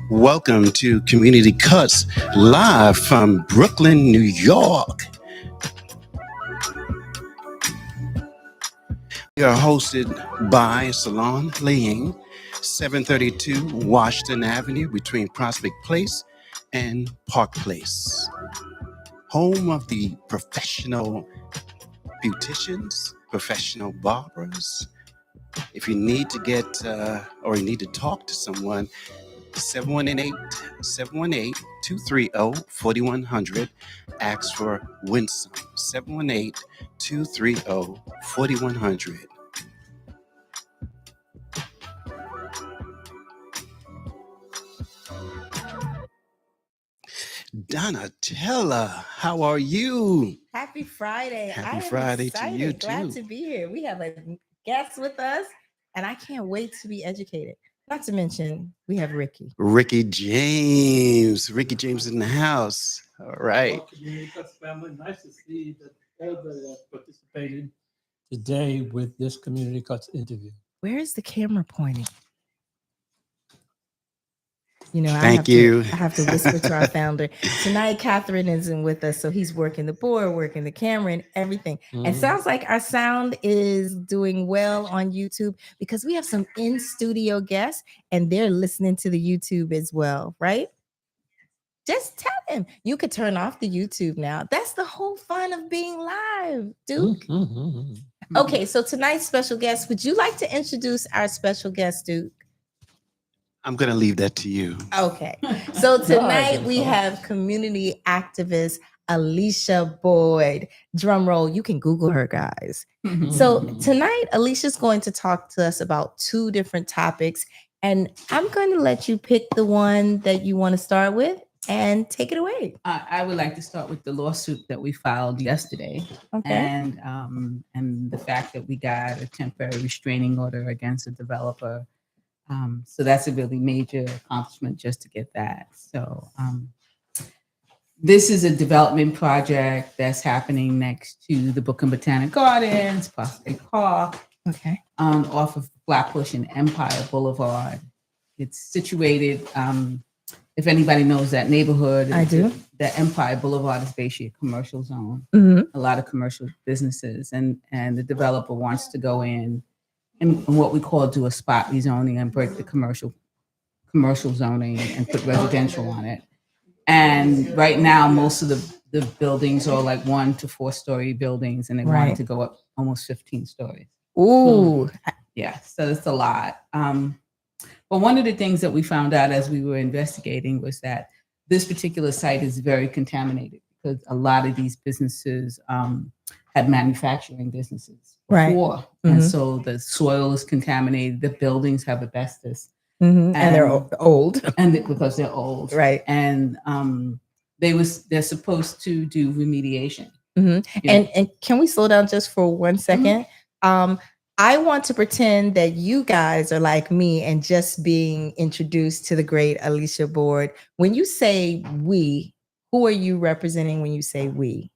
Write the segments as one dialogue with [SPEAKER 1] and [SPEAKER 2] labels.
[SPEAKER 1] Welcome to Community Cuts, live from Brooklyn, New York. We are hosted by Salon, Leahing, 732 Washington Avenue between Prospect Place and Park Place. Home of the professional beauticians, professional barbers. If you need to get or you need to talk to someone, 718-230-4100. Ask for Winsome. 718-230-4100. Donnatella, how are you?
[SPEAKER 2] Happy Friday.
[SPEAKER 1] Happy Friday to you too.
[SPEAKER 2] Glad to be here. We have a guest with us, and I can't wait to be educated. Not to mention, we have Rickie.
[SPEAKER 1] Rickie James. Rickie James in the house. All right.
[SPEAKER 3] Well, Community Cuts family, nice to see that all that participated today with this Community Cuts interview.
[SPEAKER 2] Where is the camera pointing? You know,
[SPEAKER 1] Thank you.
[SPEAKER 2] I have to whisper to our founder. Tonight, Catherine isn't with us, so he's working the board, working the camera, and everything. And sounds like our sound is doing well on YouTube because we have some in-studio guests, and they're listening to the YouTube as well, right? Just tell them. You could turn off the YouTube now. That's the whole fun of being live, Duke. Okay, so tonight's special guest, would you like to introduce our special guest, Duke?
[SPEAKER 1] I'm going to leave that to you.
[SPEAKER 2] Okay. So tonight we have community activist Alicia Boyd. Drum roll. You can Google her, guys. So tonight, Alicia's going to talk to us about two different topics. And I'm going to let you pick the one that you want to start with and take it away.
[SPEAKER 4] I would like to start with the lawsuit that we filed yesterday.
[SPEAKER 2] Okay.
[SPEAKER 4] And the fact that we got a temporary restraining order against a developer. So that's a really major accomplishment just to get that. So this is a development project that's happening next to the Book and Botanic Gardens, Prospect Park, off of Flatbush and Empire Boulevard. It's situated, if anybody knows that neighborhood,
[SPEAKER 2] I do.
[SPEAKER 4] The Empire Boulevard is basically a commercial zone, a lot of commercial businesses, and the developer wants to go in and what we call do a spot rezoning and break the commercial zoning and put residential on it. And right now, most of the buildings are like 1 to 4 story buildings, and they want to go up almost 15 stories.
[SPEAKER 2] Ooh.
[SPEAKER 4] Yeah, so it's a lot. But one of the things that we found out as we were investigating was that this particular site is very contaminated because a lot of these businesses had manufacturing businesses before. And so the soil is contaminated, the buildings have asbestos.
[SPEAKER 2] And they're old.
[SPEAKER 4] Because they're old.
[SPEAKER 2] Right.
[SPEAKER 4] And they're supposed to do remediation.
[SPEAKER 2] And can we slow down just for 1 second? I want to pretend that you guys are like me and just being introduced to the great Alicia Boyd. When you say we, who are you representing when you say we?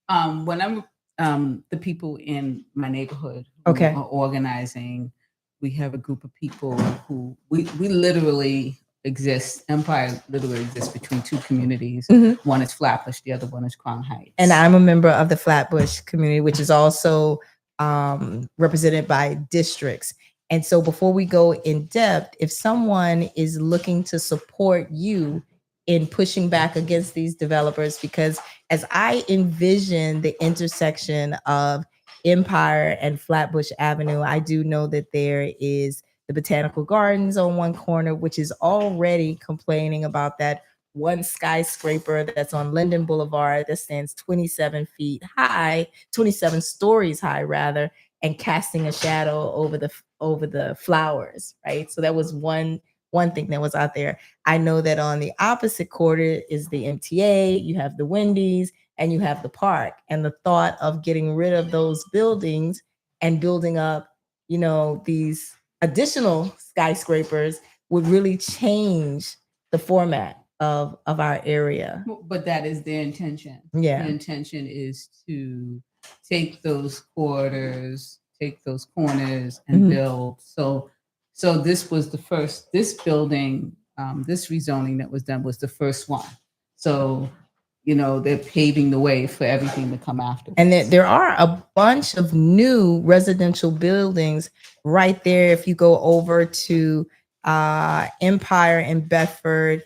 [SPEAKER 4] When I'm the people in my neighborhood who are organizing, we have a group of people who we literally exist. Empire literally exists between two communities. One is Flatbush, the other one is Crown Heights.
[SPEAKER 2] And I'm a member of the Flatbush community, which is also represented by districts. And so before we go in depth, if someone is looking to support you in pushing back against these developers, because as I envision the intersection of Empire and Flatbush Avenue, I do know that there is the Botanical Gardens on one corner, which is already complaining about that one skyscraper that's on Linden Boulevard that stands 27 feet high, 27 stories high rather, and casting a shadow over the flowers, right? So that was one thing that was out there. I know that on the opposite quarter is the MTA, you have the Wendy's, and you have the park. And the thought of getting rid of those buildings and building up these additional skyscrapers would really change the format of our area.
[SPEAKER 4] But that is their intention.
[SPEAKER 2] Yeah.
[SPEAKER 4] The intention is to take those corridors, take those corners, and build. So this was the first. This building, this rezoning that was done was the first one. So they're paving the way for everything to come after.
[SPEAKER 2] And there are a bunch of new residential buildings right there. If you go over to Empire in Bedford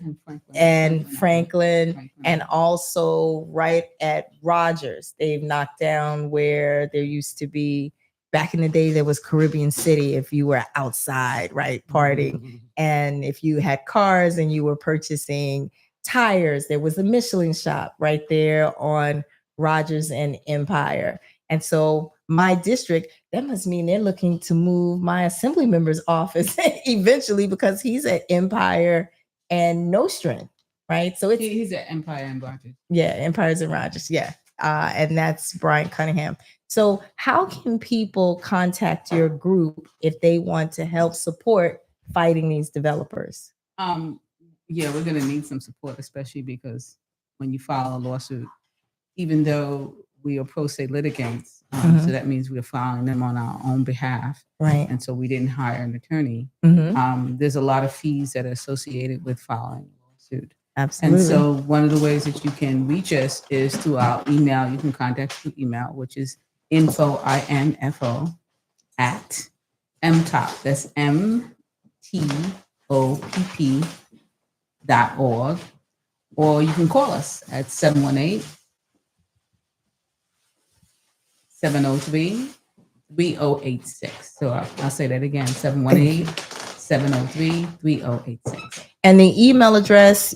[SPEAKER 2] and Franklin, and also right at Rogers, they've knocked down where there used to be, back in the day, there was Caribbean City. If you were outside, right, partying, and if you had cars and you were purchasing tires, there was a Michelin shop right there on Rogers and Empire. And so my district, that must mean they're looking to move my assembly member's office eventually, because he's at Empire and Nostrand, right? So
[SPEAKER 4] he's at Empire and Rogers.
[SPEAKER 2] Yeah, Empire's and Rogers. Yeah. And that's Brian Cunningham. So how can people contact your group if they want to help support fighting these developers?
[SPEAKER 4] Yeah, we're going to need some support, especially because when you file a lawsuit, even though we are pro se litigants, so that means we're filing them on our own behalf.
[SPEAKER 2] Right.
[SPEAKER 4] And so we didn't hire an attorney. There's a lot of fees that are associated with filing a lawsuit.
[SPEAKER 2] Absolutely.
[SPEAKER 4] And so one of the ways that you can reach us is through our email. You can contact us through email, which is info, INFO, at MTOP. That's MTOPP.org, or you can call us at 718-703-3086. So I'll say that again, 718-703-3086.
[SPEAKER 2] And the email address,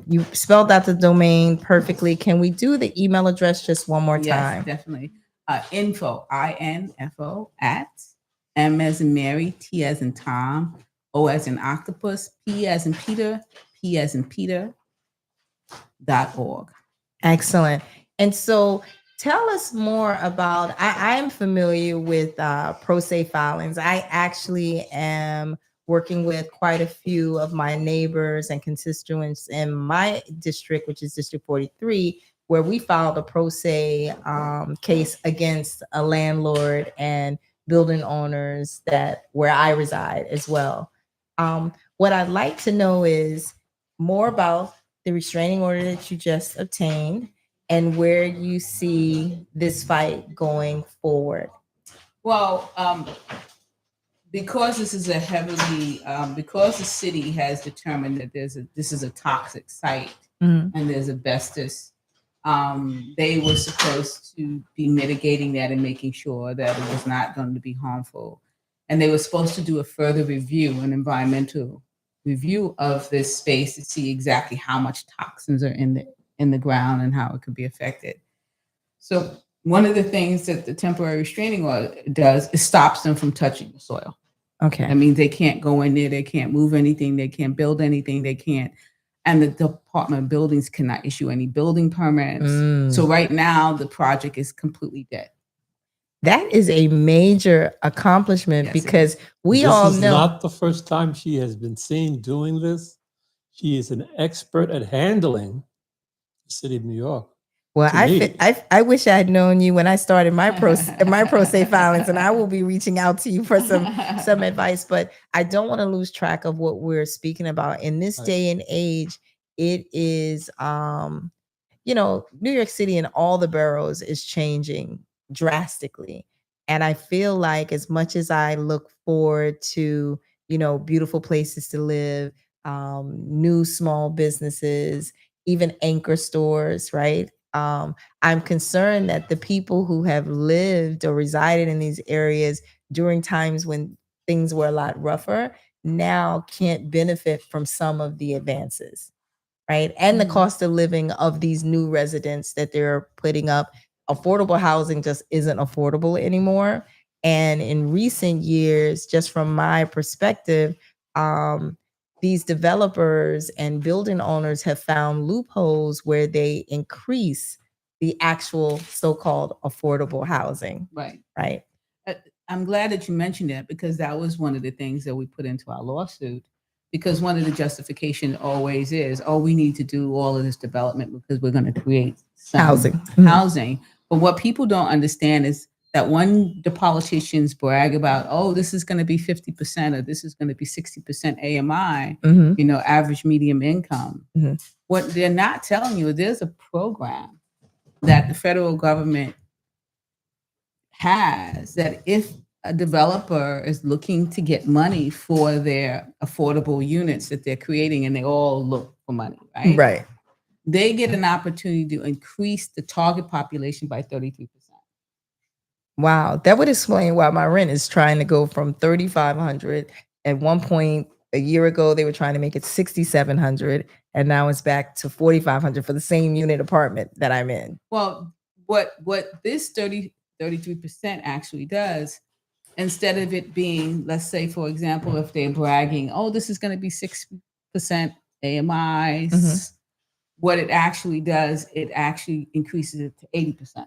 [SPEAKER 2] you spelled out the domain perfectly. Can we do the email address just one more time?
[SPEAKER 4] Yes, definitely. Info, INFO, at M as in Mary, T as in Tom, O as in octopus, P as in Peter, P as in Peter, .org.
[SPEAKER 2] Excellent. And so tell us more about, I'm familiar with pro se filings. I actually am working with quite a few of my neighbors and constituents in my district, which is District 43, where we filed a pro se case against a landlord and building owners where I reside as well. What I'd like to know is more about the restraining order that you just obtained and where you see this fight going forward.
[SPEAKER 4] Well, because this is because the city has determined that this is a toxic site and there's asbestos, they were supposed to be mitigating that and making sure that it was not going to be harmful. And they were supposed to do a further review, an environmental review of this space to see exactly how much toxins are in the ground and how it could be affected. So one of the things that the temporary restraining order does is stops them from touching the soil.
[SPEAKER 2] Okay.
[SPEAKER 4] That means they can't go in there, they can't move anything, they can't build anything, they can't. And the Department of Buildings cannot issue any building permits. So right now, the project is completely dead.
[SPEAKER 2] That is a major accomplishment, because we all know.
[SPEAKER 3] This is not the first time she has been seen doing this. She is an expert at handling the city of New York.
[SPEAKER 2] Well, I wish I had known you when I started my pro se filings, and I will be reaching out to you for some advice. But I don't want to lose track of what we're speaking about in this day and age. It is, New York City and all the boroughs is changing drastically, and I feel like as much as I look forward to beautiful places to live, new small businesses, even anchor stores, right? I'm concerned that the people who have lived or resided in these areas during times when things were a lot rougher now can't benefit from some of the advances, right? And the cost of living of these new residents that they're putting up. Affordable housing just isn't affordable anymore. And in recent years, just from my perspective, these developers and building owners have found loopholes where they increase the actual so-called affordable housing.
[SPEAKER 4] Right.
[SPEAKER 2] Right.
[SPEAKER 4] I'm glad that you mentioned that, because that was one of the things that we put into our lawsuit. Because one of the justification always is, oh, we need to do all of this development because we're going to create some
[SPEAKER 2] Housing.
[SPEAKER 4] housing. But what people don't understand is that when the politicians brag about, oh, this is going to be 50% or this is going to be 60% AMI,
[SPEAKER 2] Mhm.
[SPEAKER 4] you know, average medium income,
[SPEAKER 2] Mhm.
[SPEAKER 4] what they're not telling you, there's a program that the federal government has that if a developer is looking to get money for their affordable units that they're creating, and they all look for money, right?
[SPEAKER 2] Right.
[SPEAKER 4] They get an opportunity to increase the target population by 33%.
[SPEAKER 2] Wow, that would explain why my rent is trying to go from 3,500. At one point a year ago, they were trying to make it 6,700, and now it's back to 4,500 for the same unit apartment that I'm in.
[SPEAKER 4] Well, what this 33% actually does, instead of it being, let's say, for example, if they're bragging, oh, this is going to be 6% AMIs, what it actually does, it actually increases it to 80%.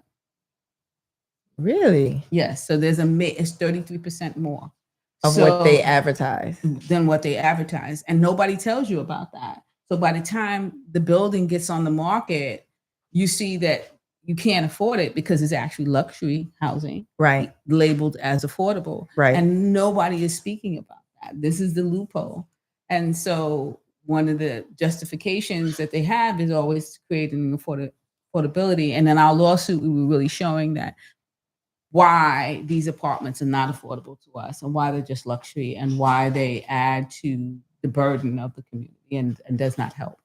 [SPEAKER 2] Really?
[SPEAKER 4] Yes. So it's 33% more
[SPEAKER 2] Of what they advertise.
[SPEAKER 4] than what they advertise. And nobody tells you about that. So by the time the building gets on the market, you see that you can't afford it because it's actually luxury housing,
[SPEAKER 2] Right.
[SPEAKER 4] labeled as affordable.
[SPEAKER 2] Right.
[SPEAKER 4] And nobody is speaking about that. This is the loophole. And so one of the justifications that they have is always creating affordability. And in our lawsuit, we were really showing that why these apartments are not affordable to us, and why they're just luxury, and why they add to the burden of the community and does not help.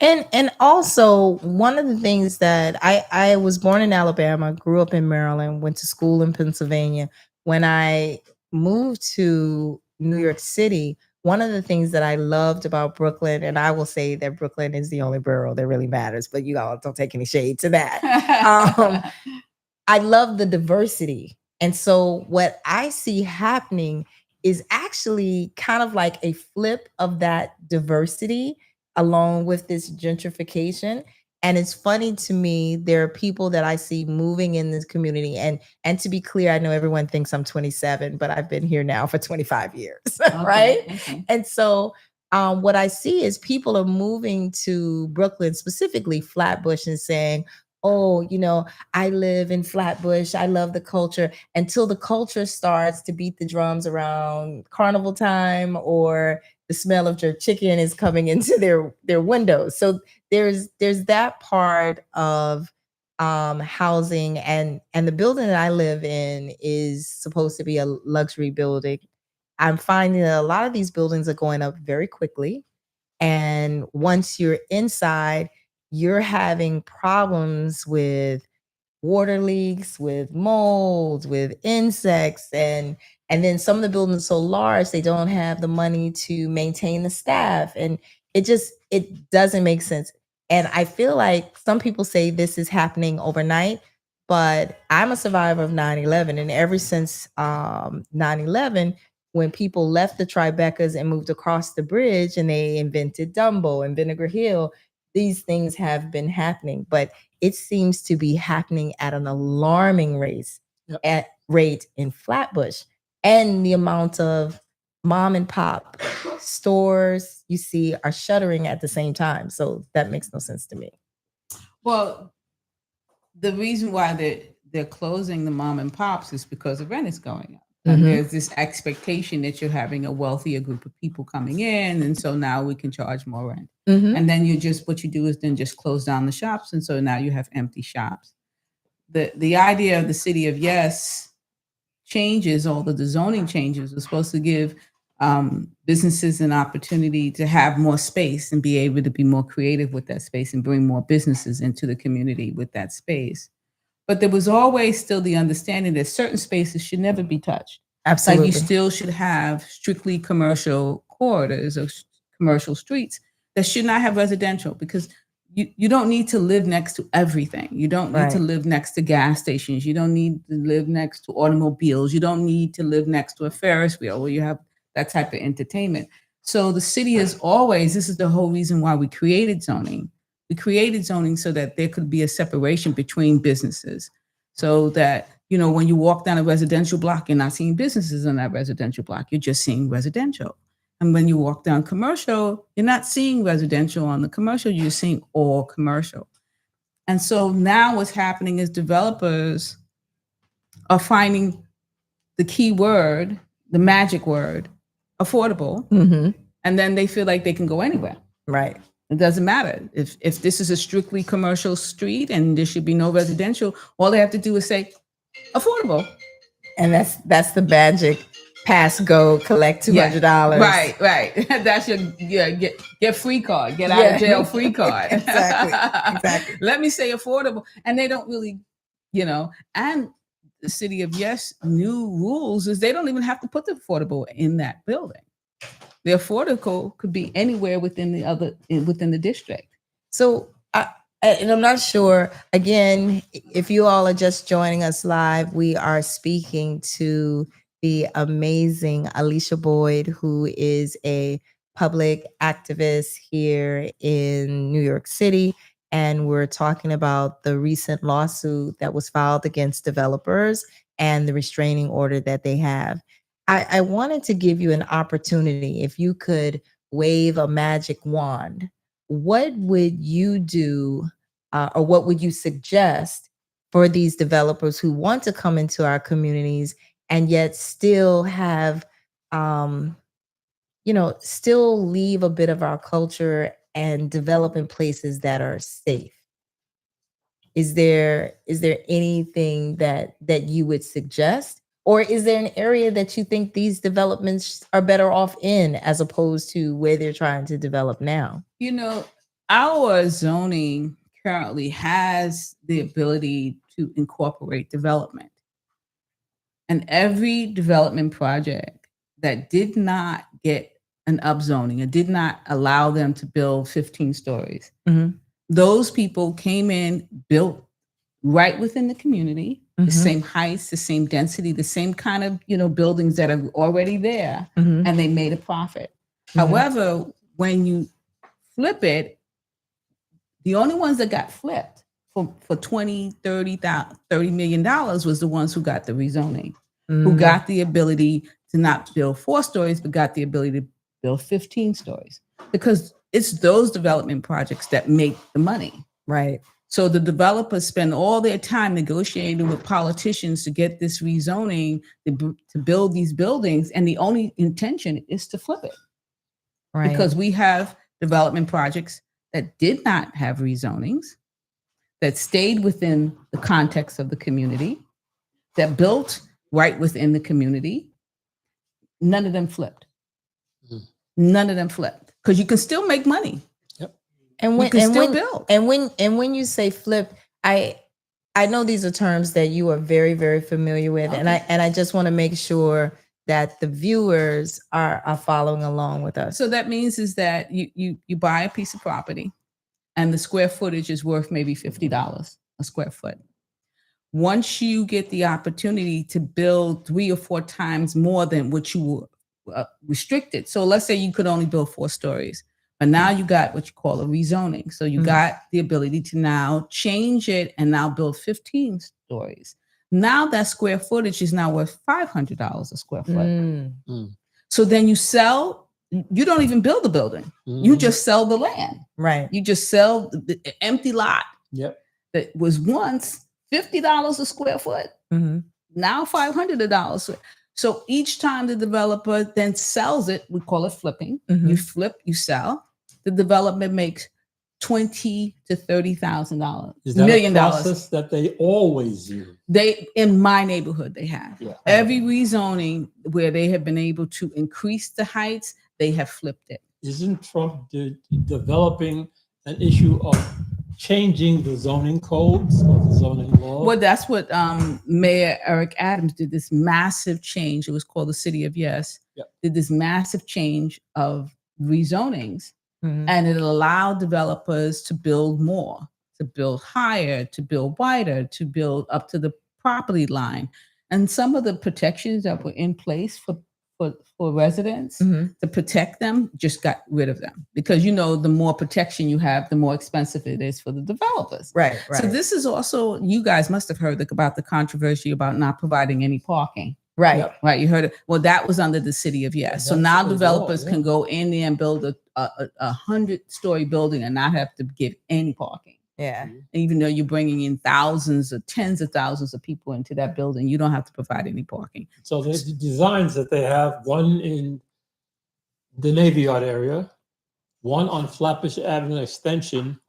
[SPEAKER 2] And also, one of the things that I was born in Alabama, grew up in Maryland, went to school in Pennsylvania. When I moved to New York City, one of the things that I loved about Brooklyn, and I will say that Brooklyn is the only borough that really matters, but you all don't take any shade to that. I love the diversity. And so what I see happening is actually kind of like a flip of that diversity along with this gentrification. And it's funny to me, there are people that I see moving in this community. And to be clear, I know everyone thinks I'm 27, but I've been here now for 25 years, right?
[SPEAKER 4] Okay.
[SPEAKER 2] And so what I see is people are moving to Brooklyn, specifically Flatbush, and saying, oh, you know, I live in Flatbush. I love the culture, until the culture starts to beat the drums around carnival time, or the smell of jerk chicken is coming into their windows. So there's that part of housing, and the building that I live in is supposed to be a luxury building. I'm finding that a lot of these buildings are going up very quickly. And once you're inside, you're having problems with water leaks, with mold, with insects, and then some of the buildings are so large they don't have the money to maintain the staff, and it doesn't make sense. And I feel like some people say this is happening overnight, but I'm a survivor of 9/11, and ever since 9/11, when people left the Tribecas and moved across the bridge and they invented Dumbo and Vinegar Hill, these things have been happening, but it seems to be happening at an alarming rate in Flatbush. And the amount of mom and pop stores you see are shuttering at the same time. So that makes no sense to me.
[SPEAKER 4] Well, the reason why they're closing the mom and pops is because the rent is going up. And there's this expectation that you're having a wealthier group of people coming in, and so now we can charge more rent. And then what you do is then just close down the shops, and so now you have empty shops. The idea of the city of yes changes, all the zoning changes, was supposed to give businesses an opportunity to have more space and be able to be more creative with that space and bring more businesses into the community with that space. But there was always still the understanding that certain spaces should never be touched.
[SPEAKER 2] Absolutely.
[SPEAKER 4] Like you still should have strictly commercial corridors or commercial streets that should not have residential, because you don't need to live next to everything. You don't need to live next to gas stations. You don't need to live next to automobiles. You don't need to live next to a Ferris wheel where you have that type of entertainment. So the city is always, this is the whole reason why we created zoning. We created zoning so that there could be a separation between businesses, so that You know, when you walk down a residential block, you're not seeing businesses on that residential block. You're just seeing residential. And when you walk down commercial, you're not seeing residential on the commercial. You're seeing all commercial. And so now what's happening is developers are finding the key word, the magic word, affordable.
[SPEAKER 2] Mm-hmm.
[SPEAKER 4] And then they feel like they can go anywhere.
[SPEAKER 2] Right.
[SPEAKER 4] It doesn't matter. If this is a strictly commercial street and there should be no residential, all they have to do is say affordable.
[SPEAKER 2] And that's the magic pass, go, collect $200.
[SPEAKER 4] Right. That's your get free card, get out of jail free card.
[SPEAKER 2] Exactly.
[SPEAKER 4] Let me say affordable. And they don't really, you know, and the City of Yes new rules is they don't even have to put the affordable in that building. The affordable could be anywhere within the district.
[SPEAKER 2] So, and I'm not sure, again, if you all are just joining us live, we are speaking to the amazing Alicia Boyd, who is a public activist here in New York City. And we're talking about the recent lawsuit that was filed against developers and the restraining order that they have. I wanted to give you an opportunity, if you could wave a magic wand, what would you do or what would you suggest for these developers who want to come into our communities and yet still have, still leave a bit of our culture and develop in places that are safe? Is there anything that you would suggest? Or is there an area that you think these developments are better off in as opposed to where they're trying to develop now?
[SPEAKER 4] You know, our zoning currently has the ability to incorporate development. And every development project that did not get an upzoning and did not allow them to build 15 stories, those people came in, built right within the community, the same heights, the same density, the same kind of, buildings that are already there, and they made a profit. However, when you flip it, the only ones that got flipped for $20, $30 million was the ones who got the rezoning, who got the ability to not build 4 stories, but got the ability to build 15 stories, because it's those development projects that make the money.
[SPEAKER 2] Right.
[SPEAKER 4] So the developers spend all their time negotiating with politicians to get this rezoning to build these buildings, and the only intention is to flip it.
[SPEAKER 2] Right.
[SPEAKER 4] Because we have development projects that did not have rezonings, that stayed within the context of the community, that built right within the community. None of them flipped. None of them flipped, because you can still make money.
[SPEAKER 2] And when you say flip, I know these are terms that you are very, very familiar with, and I just want to make sure that the viewers are following along with us.
[SPEAKER 4] So that means is that you buy a piece of property, and the square footage is worth maybe $50 a square foot. Once you get the opportunity to build 3 or 4 times more than what you were restricted, so let's say you could only build 4 stories. But now you got what you call a rezoning. So you got the ability to now change it and now build 15 stories. Now that square footage is now worth $500 a square foot. So then you sell, you don't even build the building. You just sell the land.
[SPEAKER 2] Right.
[SPEAKER 4] You just sell the empty lot that was once $50 a square foot. Now $500. So each time the developer then sells it, we call it flipping. You flip, you sell. The development makes $20,000 to $30,000.
[SPEAKER 3] Is that
[SPEAKER 4] $1 million.
[SPEAKER 3] A process that they always use?
[SPEAKER 4] They, in my neighborhood, they have. Every rezoning where they have been able to increase the heights, they have flipped it.
[SPEAKER 3] Isn't Trump developing an issue of changing the zoning codes or the zoning law?
[SPEAKER 4] Well, that's what Mayor Eric Adams did, this massive change. It was called the City of Yes. Did this massive change of rezonings, and it allowed developers to build more, to build higher, to build wider, to build up to the property line. And some of the protections that were in place for for residents
[SPEAKER 2] Mhm.
[SPEAKER 4] to protect them, just got rid of them because the more protection you have, the more expensive it is for the developers.
[SPEAKER 2] Right.
[SPEAKER 4] So this is also, you guys must have heard about the controversy about not providing any parking.
[SPEAKER 2] right.
[SPEAKER 3] Yep.
[SPEAKER 4] Right, you heard it. Well, that was under the city of Yes. So
[SPEAKER 3] That's
[SPEAKER 4] now
[SPEAKER 3] the law,
[SPEAKER 4] developers
[SPEAKER 3] yeah.
[SPEAKER 4] can go in there and build a 100-story building and not have to give any parking.
[SPEAKER 2] Yeah.
[SPEAKER 4] Even though you're bringing in thousands or tens of thousands of people into that building, you don't have to provide any parking.
[SPEAKER 3] So the designs that they have, one in the Navy Yard area, one on Flatbush Avenue Extension,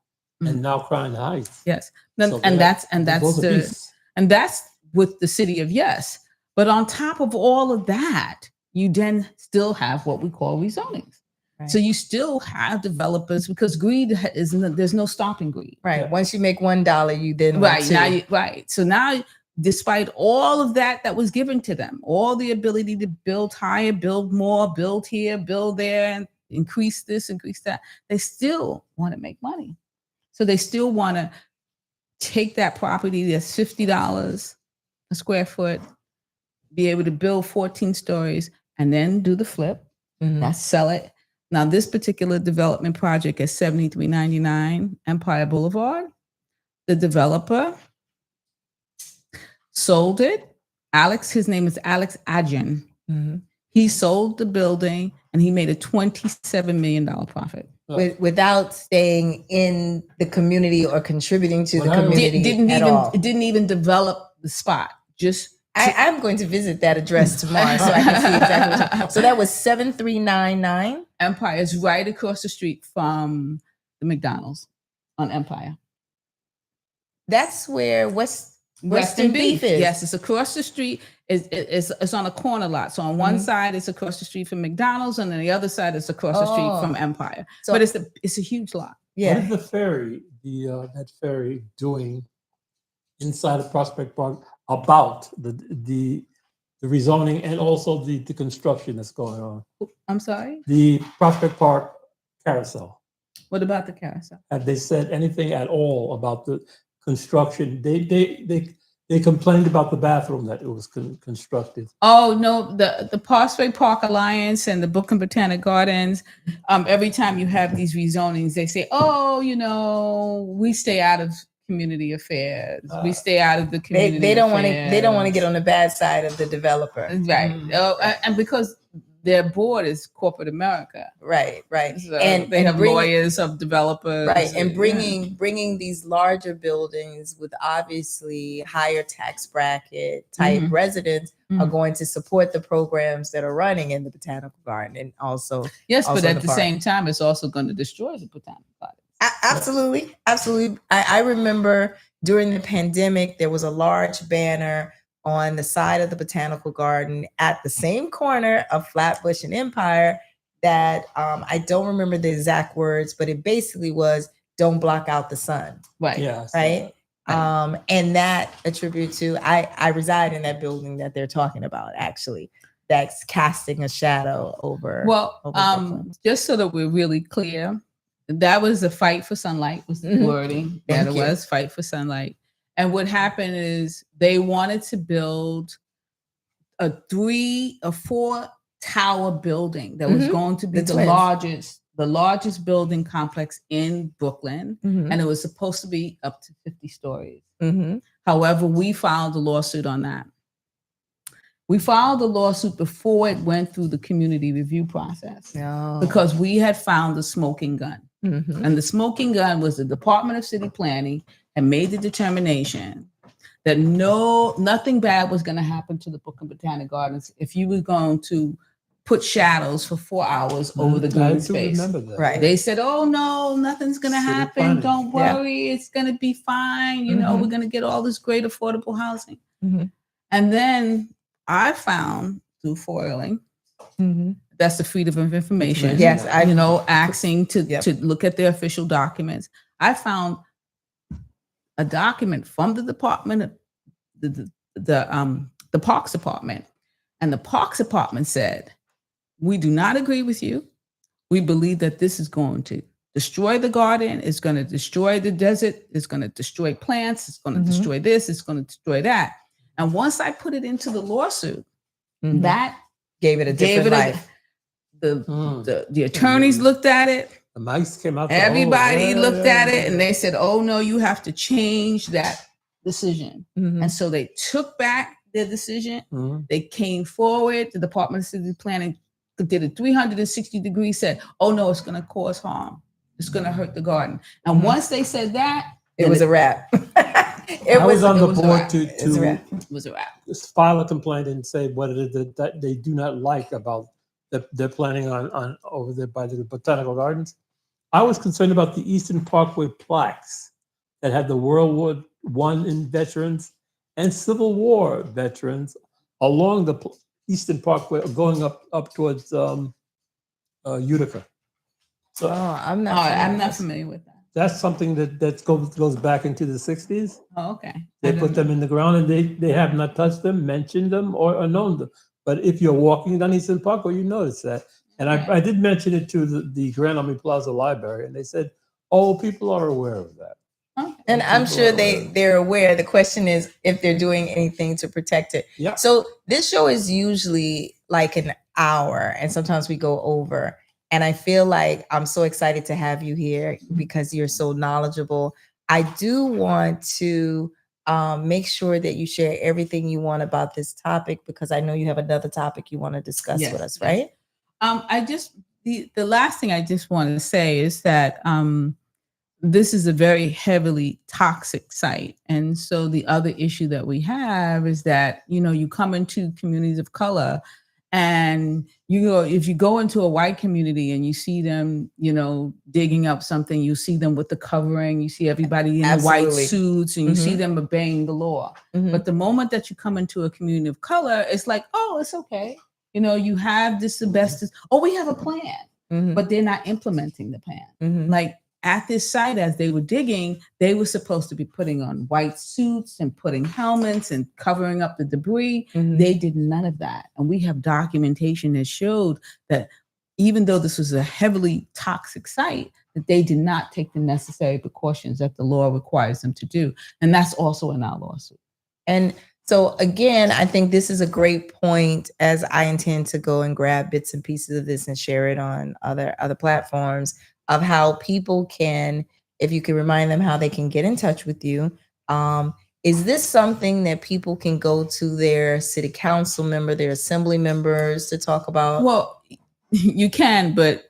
[SPEAKER 3] and now Crown Heights.
[SPEAKER 4] Yes,
[SPEAKER 3] So
[SPEAKER 4] and
[SPEAKER 3] they're-
[SPEAKER 4] that's
[SPEAKER 3] both are
[SPEAKER 4] the
[SPEAKER 3] beasts.
[SPEAKER 4] and that's with the city of Yes. But on top of all of that, you then still have what we call rezonings.
[SPEAKER 2] Right.
[SPEAKER 4] So you still have developers because greed there's no stopping greed.
[SPEAKER 2] Right.
[SPEAKER 3] Yeah.
[SPEAKER 2] Once you make $1, you then want
[SPEAKER 4] Right
[SPEAKER 2] two.
[SPEAKER 4] now, so now, despite all of that was given to them, all the ability to build higher, build more, build here, build there, and increase this, increase that, they still want to make money. So they still want to take that property that's $50 a square foot, be able to build 14 stories, and then do the flip.
[SPEAKER 2] Mhm.
[SPEAKER 4] That's sell it. Now, this particular development project is 7399 Empire Boulevard. The developer sold it. His name is Alex Adjan.
[SPEAKER 2] Mhm.
[SPEAKER 4] He sold the building and he made a $27 million profit.
[SPEAKER 2] Without staying in the community or contributing to the
[SPEAKER 3] Well,
[SPEAKER 2] community at all.
[SPEAKER 4] Didn't even develop the spot. Just
[SPEAKER 2] I'm going to visit that address tomorrow so I can see exactly what. So that was 7399.
[SPEAKER 4] Empire is right across the street from the McDonald's on Empire.
[SPEAKER 2] That's where Western Beef is.
[SPEAKER 4] Yes, it's across the street. It's on a corner lot. So on one side, it's across the street from McDonald's, and on the other side, it's across the street from Empire.
[SPEAKER 2] So-
[SPEAKER 4] But it's a huge lot.
[SPEAKER 2] Yeah.
[SPEAKER 3] What is the ferry, that ferry doing inside of Prospect Park about the rezoning and also the construction that's going on?
[SPEAKER 4] I'm sorry.
[SPEAKER 3] The Prospect Park carousel.
[SPEAKER 4] What about the carousel?
[SPEAKER 3] Have they said anything at all about the construction? They complained about the bathroom that it was constructed.
[SPEAKER 4] Oh no, the Prospect Park Alliance and the Book and Botanic Gardens. Every time you have these rezonings, they say, "Oh, we stay out of community affairs. We stay out of the community."
[SPEAKER 2] They don't want to.
[SPEAKER 4] affairs."
[SPEAKER 2] They don't want to get on the bad side of the developer.
[SPEAKER 4] Right. Oh, and because their board is corporate America,
[SPEAKER 2] Right.
[SPEAKER 4] so
[SPEAKER 2] And
[SPEAKER 4] they have
[SPEAKER 2] bringing-
[SPEAKER 4] lawyers of developers,
[SPEAKER 2] Right, and bringing these larger buildings with obviously higher tax bracket type
[SPEAKER 4] Mhm.
[SPEAKER 2] residents are
[SPEAKER 4] Mhm.
[SPEAKER 2] going to support the programs that are running in the botanical garden, and also
[SPEAKER 4] Yes,
[SPEAKER 2] also
[SPEAKER 4] but
[SPEAKER 2] in
[SPEAKER 4] at
[SPEAKER 2] the
[SPEAKER 4] the
[SPEAKER 2] park.
[SPEAKER 4] same time, it's also going to destroy the botanical garden.
[SPEAKER 2] Absolutely. I remember during the pandemic there was a large banner on the side of the botanical garden at the same corner of Flatbush and Empire that I don't remember the exact words, but it basically was "Don't block out the sun."
[SPEAKER 4] Right.
[SPEAKER 3] Yeah. I saw
[SPEAKER 2] Right.
[SPEAKER 3] that.
[SPEAKER 2] And that attribute to I reside in that building that they're talking about, actually, that's casting a shadow over.
[SPEAKER 4] Well,
[SPEAKER 2] over Brooklyn.
[SPEAKER 4] just so that we're really clear, that was a fight for sunlight was the
[SPEAKER 2] Mhm.
[SPEAKER 4] wording
[SPEAKER 2] Thank
[SPEAKER 4] that it
[SPEAKER 2] you.
[SPEAKER 4] was fight for sunlight. And what happened is they wanted to build a 3 or 4 tower building that was
[SPEAKER 2] Mhm.
[SPEAKER 4] going to be
[SPEAKER 2] The
[SPEAKER 4] the
[SPEAKER 2] twins.
[SPEAKER 4] largest building complex in Brooklyn.
[SPEAKER 2] Mhm.
[SPEAKER 4] And it was supposed to be up to 50 stories.
[SPEAKER 2] Mhm.
[SPEAKER 4] However, we filed a lawsuit on that. We filed a lawsuit before it went through the community review process
[SPEAKER 2] No.
[SPEAKER 4] because we had found the smoking gun.
[SPEAKER 2] Mhm.
[SPEAKER 4] And the smoking gun was the Department of City Planning had made the determination that nothing bad was going to happen to the Book and Botanic Gardens if you were going to put shadows for 4 hours over the
[SPEAKER 3] I
[SPEAKER 4] green
[SPEAKER 3] do
[SPEAKER 4] space.
[SPEAKER 3] remember that.
[SPEAKER 2] Right.
[SPEAKER 4] They said, "Oh no, nothing's going to
[SPEAKER 3] City
[SPEAKER 4] happen.
[SPEAKER 3] planning.
[SPEAKER 4] Don't
[SPEAKER 2] Yeah.
[SPEAKER 4] worry, it's going to be fine.
[SPEAKER 2] Mhm.
[SPEAKER 4] We're going to get all this great affordable housing."
[SPEAKER 2] Mhm.
[SPEAKER 4] And then I found through foiling,
[SPEAKER 2] Mhm.
[SPEAKER 4] that's the freedom of information.
[SPEAKER 2] Yes, I
[SPEAKER 4] asking to
[SPEAKER 2] Yep.
[SPEAKER 4] look at their official documents. I found a document from the department of the Parks Department, and the Parks Department said, "We do not agree with you. We believe that this is going to destroy the garden. It's going to destroy the desert. It's going to destroy plants. It's going to
[SPEAKER 2] Mhm.
[SPEAKER 4] destroy this. It's going to destroy that." And once I put it into the lawsuit,
[SPEAKER 2] Mhm.
[SPEAKER 4] that
[SPEAKER 2] Gave it a different life.
[SPEAKER 4] The attorneys looked at it.
[SPEAKER 3] The mice came out.
[SPEAKER 4] Everybody looked at it and they said, "Oh no, you have to change that decision."
[SPEAKER 2] Mhm.
[SPEAKER 4] And so they took back their decision.
[SPEAKER 3] Mhm.
[SPEAKER 4] They came forward. The Department of City Planning did a 360-degree, said, "Oh no, it's going to cause harm. It's going to hurt the garden." And once they said that,
[SPEAKER 2] It was a wrap.
[SPEAKER 3] I was on the board
[SPEAKER 4] it was a wrap.
[SPEAKER 3] file a complaint and say what it is that they do not like about that they're planning on over there by the Botanical Gardens. I was concerned about the Eastern Parkway plaques that had the World War I veterans and Civil War veterans along the Eastern Parkway going up towards Utica. So
[SPEAKER 2] I'm
[SPEAKER 4] not familiar with that.
[SPEAKER 3] that's something that goes back into the 60s.
[SPEAKER 4] Oh, okay.
[SPEAKER 3] They put them in the ground and they have not touched them, mentioned them, or known them. But if you're walking down Eastern Parkway, you notice that. And I did mention it to the Grand Army Plaza Library, and they said, "Oh, people are aware of that."
[SPEAKER 4] Okay.
[SPEAKER 2] And I'm sure they're aware. The question is if they're doing anything to protect it.
[SPEAKER 3] Yeah.
[SPEAKER 2] So this show is usually like an hour, and sometimes we go over. And I feel like I'm so excited to have you here because you're so knowledgeable. I do want to make sure that you share everything you want about this topic, because I know you have another topic you want to discuss with us, right?
[SPEAKER 4] The last thing I just want to say is that this is a very heavily toxic site. And so the other issue that we have is that, you come into communities of color and if you go into a white community and you see them, digging up something, you see them with the covering, you see everybody in the white suits, and you see them obeying the law. But the moment that you come into a community of color, it's like, oh, it's okay. You have this asbestos. Oh, we have a plan, but they're not implementing the plan. Like at this site, as they were digging, they were supposed to be putting on white suits and putting helmets and covering up the debris. They did none of that. And we have documentation that showed that even though this was a heavily toxic site, that they did not take the necessary precautions that the law requires them to do. And that's also in our lawsuit.
[SPEAKER 2] And so again, I think this is a great point, as I intend to go and grab bits and pieces of this and share it on other platforms, of how people can, if you can remind them how they can get in touch with you. Is this something that people can go to their city council member, their assembly members to talk about?
[SPEAKER 4] Well, you can, but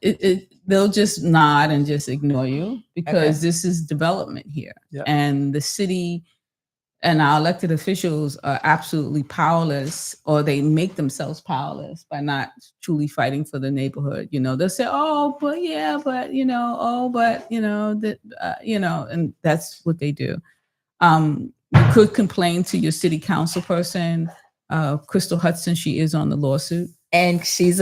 [SPEAKER 4] they'll just nod and just ignore you, because this is development here.
[SPEAKER 3] Yeah.
[SPEAKER 4] And the city and our elected officials are absolutely powerless, or they make themselves powerless by not truly fighting for the neighborhood. They'll say, "Oh, but yeah, but and that's what they do." You could complain to your city council person, Crystal Hudson. She is on the lawsuit,
[SPEAKER 2] and she's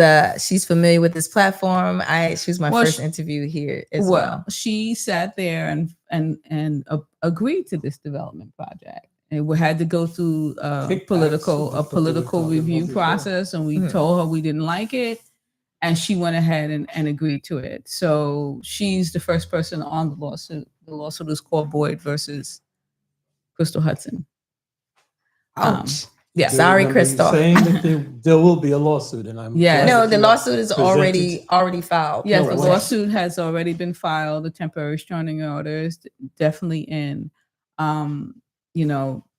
[SPEAKER 2] familiar with this platform. She was my first interview here as well.
[SPEAKER 4] She sat there and agreed to this development project. It had to go through a political review process, and we told her we didn't like it, and she went ahead and agreed to it. So she's the first person on the lawsuit. The lawsuit is called Boyd versus Crystal Hudson.
[SPEAKER 2] Ouch.
[SPEAKER 4] Yeah.
[SPEAKER 2] Sorry, Crystal.
[SPEAKER 3] Saying that there will be a lawsuit, and I'm
[SPEAKER 2] no, the lawsuit is already filed.
[SPEAKER 4] Yes, the lawsuit has already been filed. The temporary restraining order is definitely in.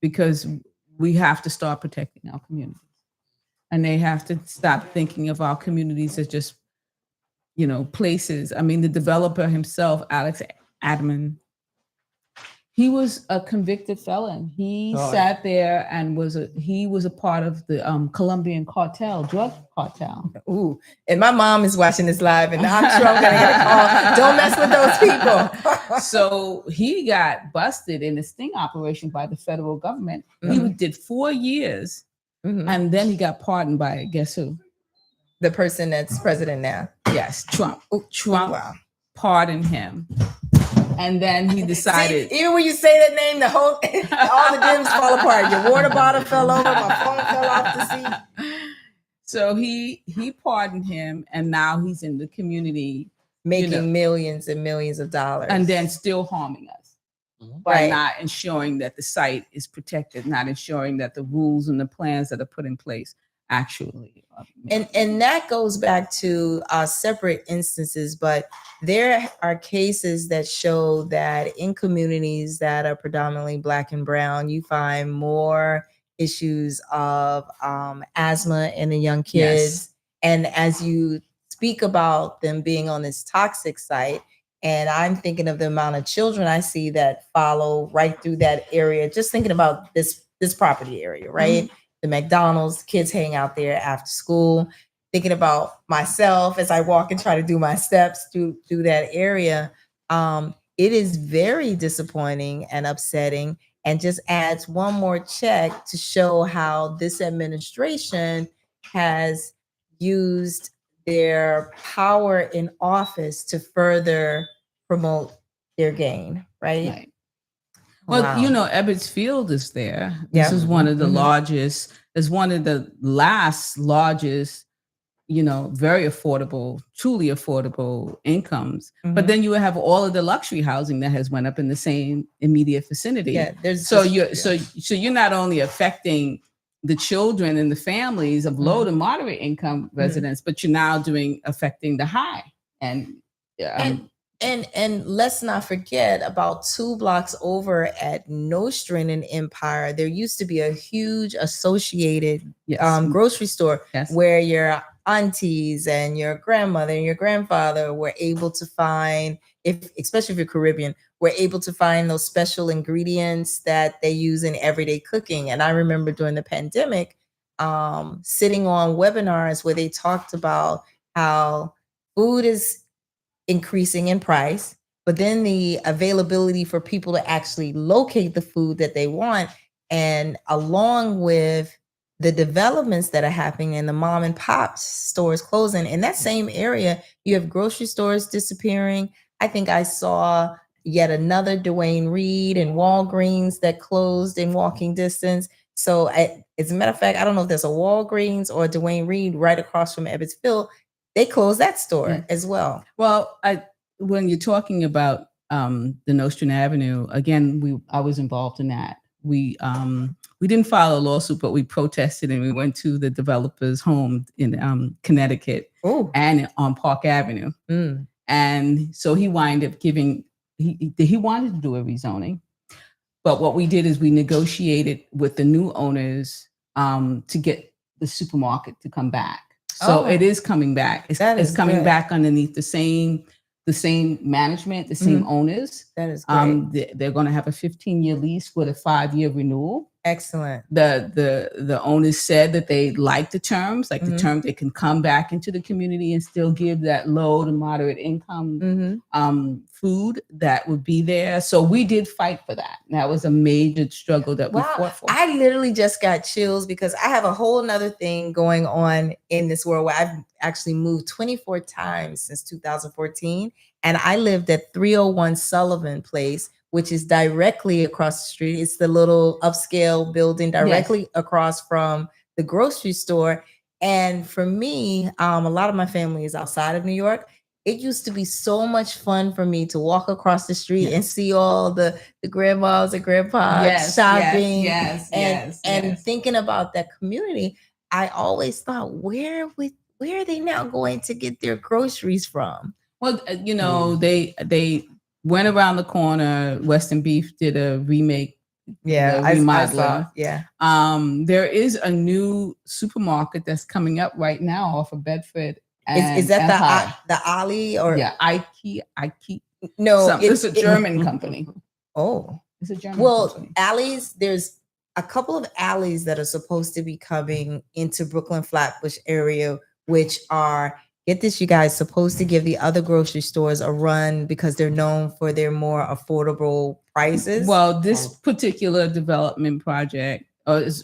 [SPEAKER 4] Because we have to start protecting our communities, and they have to stop thinking of our communities as just, places. I mean, the developer himself, Alex Adman, he was a convicted felon. He sat there and he was a part of the Colombian drug cartel.
[SPEAKER 2] Ooh, and my mom is watching this live, and I'm sure I'm gonna get a call. Don't mess with those people.
[SPEAKER 4] So he got busted in a sting operation by the federal government. He did 4 years, and then he got pardoned by, guess who?
[SPEAKER 2] The person that's president now.
[SPEAKER 4] Yes, Trump. Trump pardoned him. And then he decided.
[SPEAKER 2] See, even when you say that name, all the dims fall apart. Your water bottle fell over. My phone fell off the seat.
[SPEAKER 4] So he pardoned him, and now he's in the community
[SPEAKER 2] making millions and millions of dollars,
[SPEAKER 4] and then still harming us by not ensuring that the site is protected, not ensuring that the rules and the plans that are put in place actually.
[SPEAKER 2] And that goes back to separate instances, but there are cases that show that in communities that are predominantly Black and Brown, you find more issues of asthma in the young kids.
[SPEAKER 4] Yes.
[SPEAKER 2] And as you speak about them being on this toxic site, and I'm thinking of the amount of children I see that follow right through that area, just thinking about this property area, right? The McDonald's, kids hang out there after school. Thinking about myself as I walk and try to do my steps through that area, it is very disappointing and upsetting, and just adds one more check to show how this administration has used their power in office to further promote their gain, right?
[SPEAKER 4] Right. Well,
[SPEAKER 2] Wow.
[SPEAKER 4] you know, Ebbets Field is there. This
[SPEAKER 2] Yeah.
[SPEAKER 4] is one of the
[SPEAKER 2] Mhm.
[SPEAKER 4] largest, is one of the last largest, you know, very affordable, truly affordable incomes. But
[SPEAKER 2] Mhm.
[SPEAKER 4] then you have all of the luxury housing that has went up in the same immediate vicinity.
[SPEAKER 2] Yeah, there's
[SPEAKER 4] So
[SPEAKER 2] just-
[SPEAKER 4] so you're not only affecting the children and the families of low to moderate income residents, but you're now affecting the high. And
[SPEAKER 2] And let's not forget, about 2 blocks over at Nostrand and Empire, there used to be a huge associated
[SPEAKER 4] yes,
[SPEAKER 2] grocery store
[SPEAKER 4] yes.
[SPEAKER 2] where your aunties and your grandmother and your grandfather were able to find, especially if you're Caribbean, were able to find those special ingredients that they use in everyday cooking. And I remember during the pandemic, sitting on webinars where they talked about how food is increasing in price, but then the availability for people to actually locate the food that they want, and along with the developments that are happening in the mom and pop stores closing in that same area, you have grocery stores disappearing. I think I saw yet another Dwayne Reed and Walgreens that closed in walking distance. So as a matter of fact, I don't know if there's a Walgreens or a Dwayne Reed right across from Ebbets Field. They closed that store as well.
[SPEAKER 4] Well, when you're talking about the Nostrand Avenue, again, I was involved in that. We didn't file a lawsuit, but we protested and we went to the developer's home in Connecticut.
[SPEAKER 2] Ooh.
[SPEAKER 4] And on Park Avenue. And so he wound up he wanted to do a rezoning. But what we did is we negotiated with the new owners to get the supermarket to come back. So it is coming back. It's coming back underneath the same management, the same owners.
[SPEAKER 2] That is great.
[SPEAKER 4] They're going to have a 15-year lease with a 5-year renewal.
[SPEAKER 2] Excellent.
[SPEAKER 4] The owners said that they like the terms, like the term they can come back into the community and still give that low to moderate income food that would be there. So we did fight for that. That was a major struggle that we fought for.
[SPEAKER 2] I literally just got chills because I have a whole nother thing going on in this world where I've actually moved 24 times since 2014. And I lived at 301 Sullivan Place, which is directly across the street. It's the little upscale building directly across from the grocery store. And for me, a lot of my family is outside of New York. It used to be so much fun for me to walk across the street and see all the grandmas and grandpas shopping and thinking about that community. I always thought, where are they now going to get their groceries from?
[SPEAKER 4] Well, you know, they went around the corner. Western Beef did a remake.
[SPEAKER 2] I saw. Yeah.
[SPEAKER 4] There is a new supermarket that's coming up right now off of Bedford.
[SPEAKER 2] Is that the Ali or
[SPEAKER 4] Ike?
[SPEAKER 2] No,
[SPEAKER 4] it's a German company.
[SPEAKER 2] Oh,
[SPEAKER 4] it's a German company.
[SPEAKER 2] Ali's. There's a couple of alleys that are supposed to be coming into Brooklyn Flatbush area, which are, get this, you guys, supposed to give the other grocery stores a run because they're known for their more affordable prices.
[SPEAKER 4] Well, this particular development project,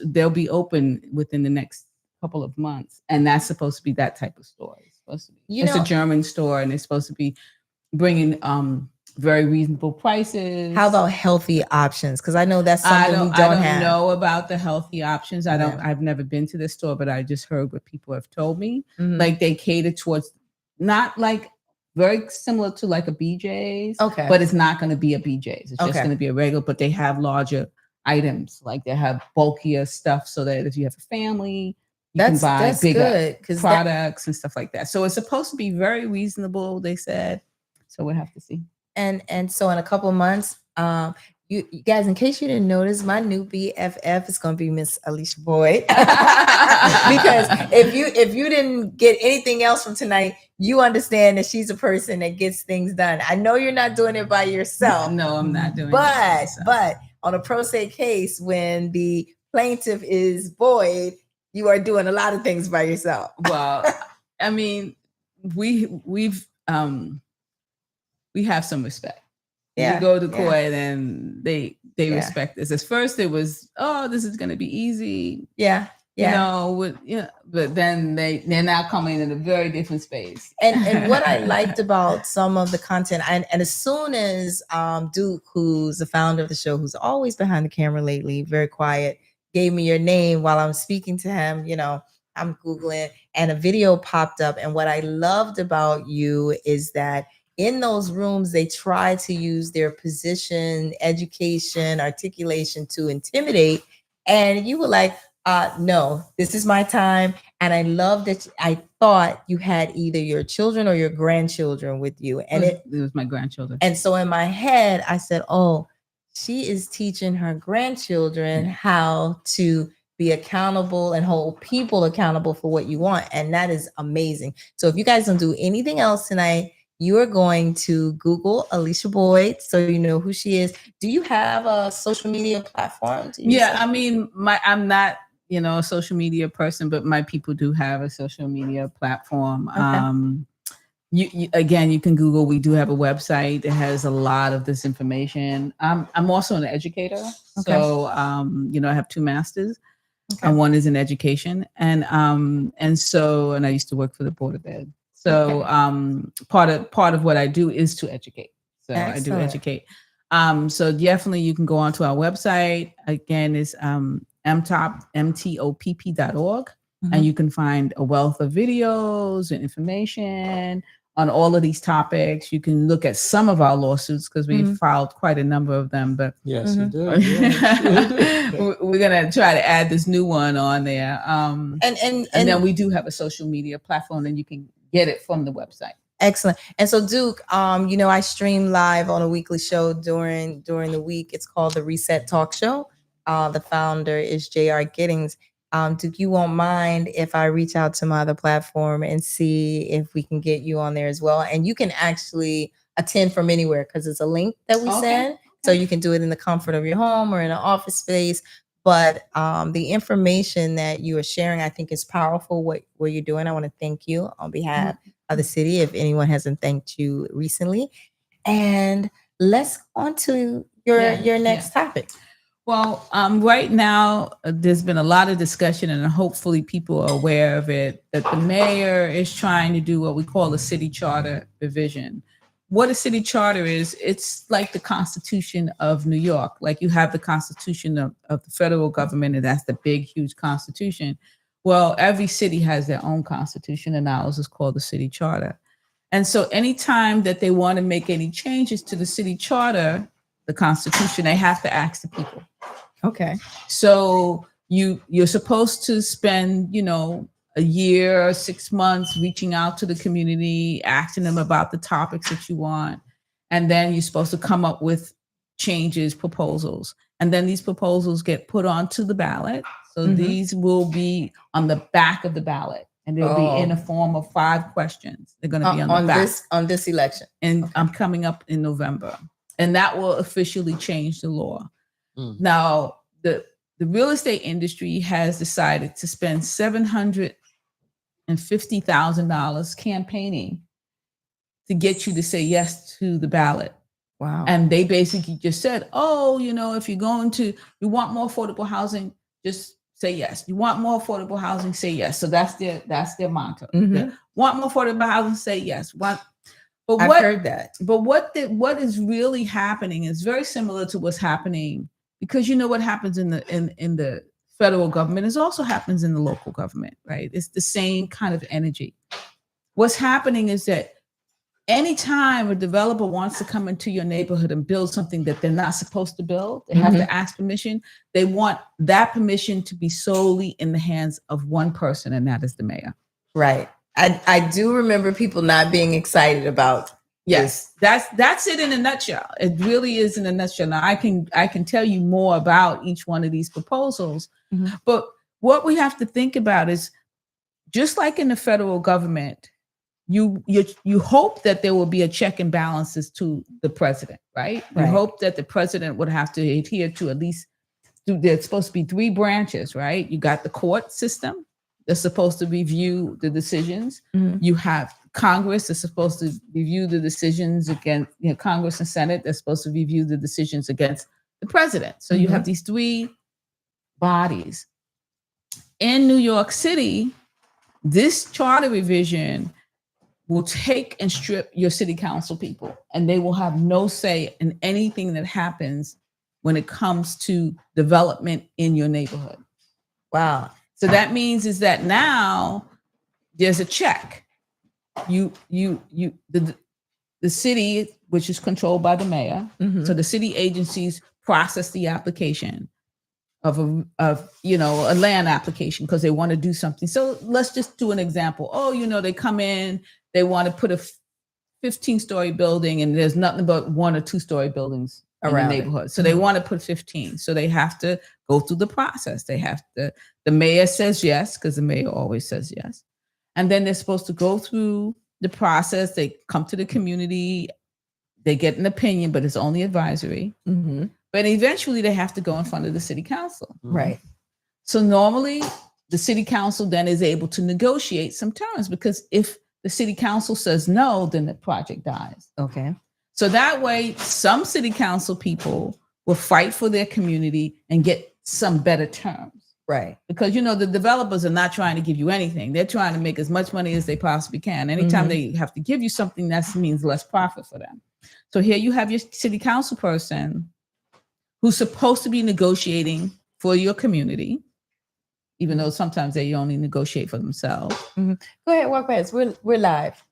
[SPEAKER 4] they'll be open within the next couple of months, and that's supposed to be that type of store. It's supposed to be. It's a German store, and it's supposed to be bringing very reasonable prices.
[SPEAKER 2] How about healthy options? Because I know that's something we don't have.
[SPEAKER 4] I don't know about the healthy options. I've never been to this store, but I just heard what people have told me. Like they cater towards, not like very similar to like a BJ's.
[SPEAKER 2] Okay.
[SPEAKER 4] But it's not going to be a BJ's. It's just going to be a regular, but they have larger items. Like they have bulkier stuff so that if you have a family, you can buy
[SPEAKER 2] that's
[SPEAKER 4] bigger
[SPEAKER 2] good because
[SPEAKER 4] products and stuff like that. So it's supposed to be very reasonable, they said. So we'll have to see.
[SPEAKER 2] and so in a couple of months, you guys, in case you didn't notice, my new BFF is going to be Miss Alicia Boyd. Because if you didn't get anything else from tonight, you understand that she's a person that gets things done. I know you're not doing it by yourself.
[SPEAKER 4] No, I'm not doing it.
[SPEAKER 2] But on a pro se case, when the plaintiff is Boyd, you are doing a lot of things by yourself.
[SPEAKER 4] Well, I mean, we have some respect.
[SPEAKER 2] Yeah,
[SPEAKER 4] you go to court and they respect this. At first it was, oh, this is going to be easy.
[SPEAKER 2] Yeah.
[SPEAKER 4] But then they're now coming in a very different space.
[SPEAKER 2] And what I liked about some of the content, and as soon as Duke, who's the founder of the show, who's always behind the camera lately, very quiet, gave me your name while I'm speaking to him, I'm Googling and a video popped up. And what I loved about you is that in those rooms, they try to use their position, education, articulation to intimidate. And you were like, no, this is my time. And I love that. I thought you had either your children or your grandchildren with you. And
[SPEAKER 4] it was my grandchildren.
[SPEAKER 2] And so in my head, I said, oh, she is teaching her grandchildren how to be accountable and hold people accountable for what you want. And that is amazing. So if you guys don't do anything else tonight, you are going to Google Alicia Boyd so you know who she is. Do you have a social media platform?
[SPEAKER 4] I mean, I'm not, a social media person, but my people do have a social media platform. Okay. You can Google. We do have a website that has a lot of this information. I'm also an educator, okay. So I have 2 masters. Okay. And one is in education, and I used to work for the Board of Ed. So okay. Part of what I do is to educate. So excellent. I do educate. So definitely you can go onto our website. Again, it's mtopp.org. Mm-hmm. And you can find a wealth of videos and information on all of these topics. You can look at some of our lawsuits because we've filed quite a number of them. But
[SPEAKER 3] yes, you do. Yes.
[SPEAKER 4] We're gonna try to add this new one on there. And then we do have a social media platform, and you can get it from the website.
[SPEAKER 2] Excellent. And so Duke, I stream live on a weekly show during the week. It's called the Reset Talk Show. The founder is J.R. Giddings. Duke, you won't mind if I reach out to my other platform and see if we can get you on there as well. And you can actually attend from anywhere because it's a link that we send. So you can do it in the comfort of your home or in an office space. But the information that you are sharing, I think is powerful, what you're doing. I want to thank you on behalf of the city, if anyone hasn't thanked you recently. And let's on to your next topic.
[SPEAKER 4] Well, right now, there's been a lot of discussion, and hopefully people are aware of it, that the mayor is trying to do what we call a city charter revision. What a city charter is, it's like the Constitution of New York. Like you have the Constitution of the federal government, and that's the big, huge Constitution. Well, every city has their own Constitution, and ours is called the city charter. And so anytime that they want to make any changes to the city charter, the Constitution, they have to ask the people.
[SPEAKER 2] Okay.
[SPEAKER 4] So you're supposed to spend, a year or 6 months reaching out to the community, asking them about the topics that you want. And then you're supposed to come up with changes, proposals. And then these proposals get put onto the ballot. So these will be on the back of the ballot. And they'll be in a form of 5 questions. They're going to be on the back.
[SPEAKER 2] On this election.
[SPEAKER 4] And I'm coming up in November. And that will officially change the law. Now, the real estate industry has decided to spend $750,000 campaigning to get you to say yes to the ballot.
[SPEAKER 2] Wow.
[SPEAKER 4] And they basically just said, if you want more affordable housing, just say yes. You want more affordable housing, say yes. So that's their mantra. Want more affordable housing, say yes.
[SPEAKER 2] I've heard that.
[SPEAKER 4] But what is really happening is very similar to what's happening, because what happens in the federal government is also happens in the local government, right? It's the same kind of energy. What's happening is that anytime a developer wants to come into your neighborhood and build something that they're not supposed to build, they have to ask permission. They want that permission to be solely in the hands of one person, and that is the mayor.
[SPEAKER 2] Right. I do remember people not being excited about.
[SPEAKER 4] Yes, that's it in a nutshell. It really is in a nutshell. Now I can tell you more about each one of these proposals, but what we have to think about is, just like in the federal government, you hope that there will be a check and balances to the president, right? You hope that the president would have to adhere to at least, there's supposed to be 3 branches, right? You got the court system that's supposed to review the decisions. You have Congress that's supposed to review the decisions against, Congress and Senate that's supposed to review the decisions against the president. So you have these 3 bodies. In New York City, this charter revision will take and strip your city council people, and they will have no say in anything that happens when it comes to development in your neighborhood.
[SPEAKER 2] Wow.
[SPEAKER 4] So that means is that now there's a check. The city, which is controlled by the mayor, so the city agencies process the application of a land application because they want to do something. So let's just do an example. Oh, they come in, they want to put a 15-story building, and there's nothing but 1 or 2-story buildings around the neighborhood. So they want to put 15. So they have to go through the process. The mayor says yes, because the mayor always says yes. And then they're supposed to go through the process. They come to the community, they get an opinion, but it's only advisory. But eventually they have to go in front of the city council.
[SPEAKER 2] Right.
[SPEAKER 4] So normally the city council then is able to negotiate some terms, because if the city council says no, then the project dies.
[SPEAKER 2] Okay.
[SPEAKER 4] So that way, some city council people will fight for their community and get some better terms.
[SPEAKER 2] Right.
[SPEAKER 4] Because, the developers are not trying to give you anything. They're trying to make as much money as they possibly can. Anytime they have to give you something, that means less profit for them. So here you have your city council person who's supposed to be negotiating for your community, even though sometimes they only negotiate for themselves.
[SPEAKER 2] Go ahead, walk past. We're live.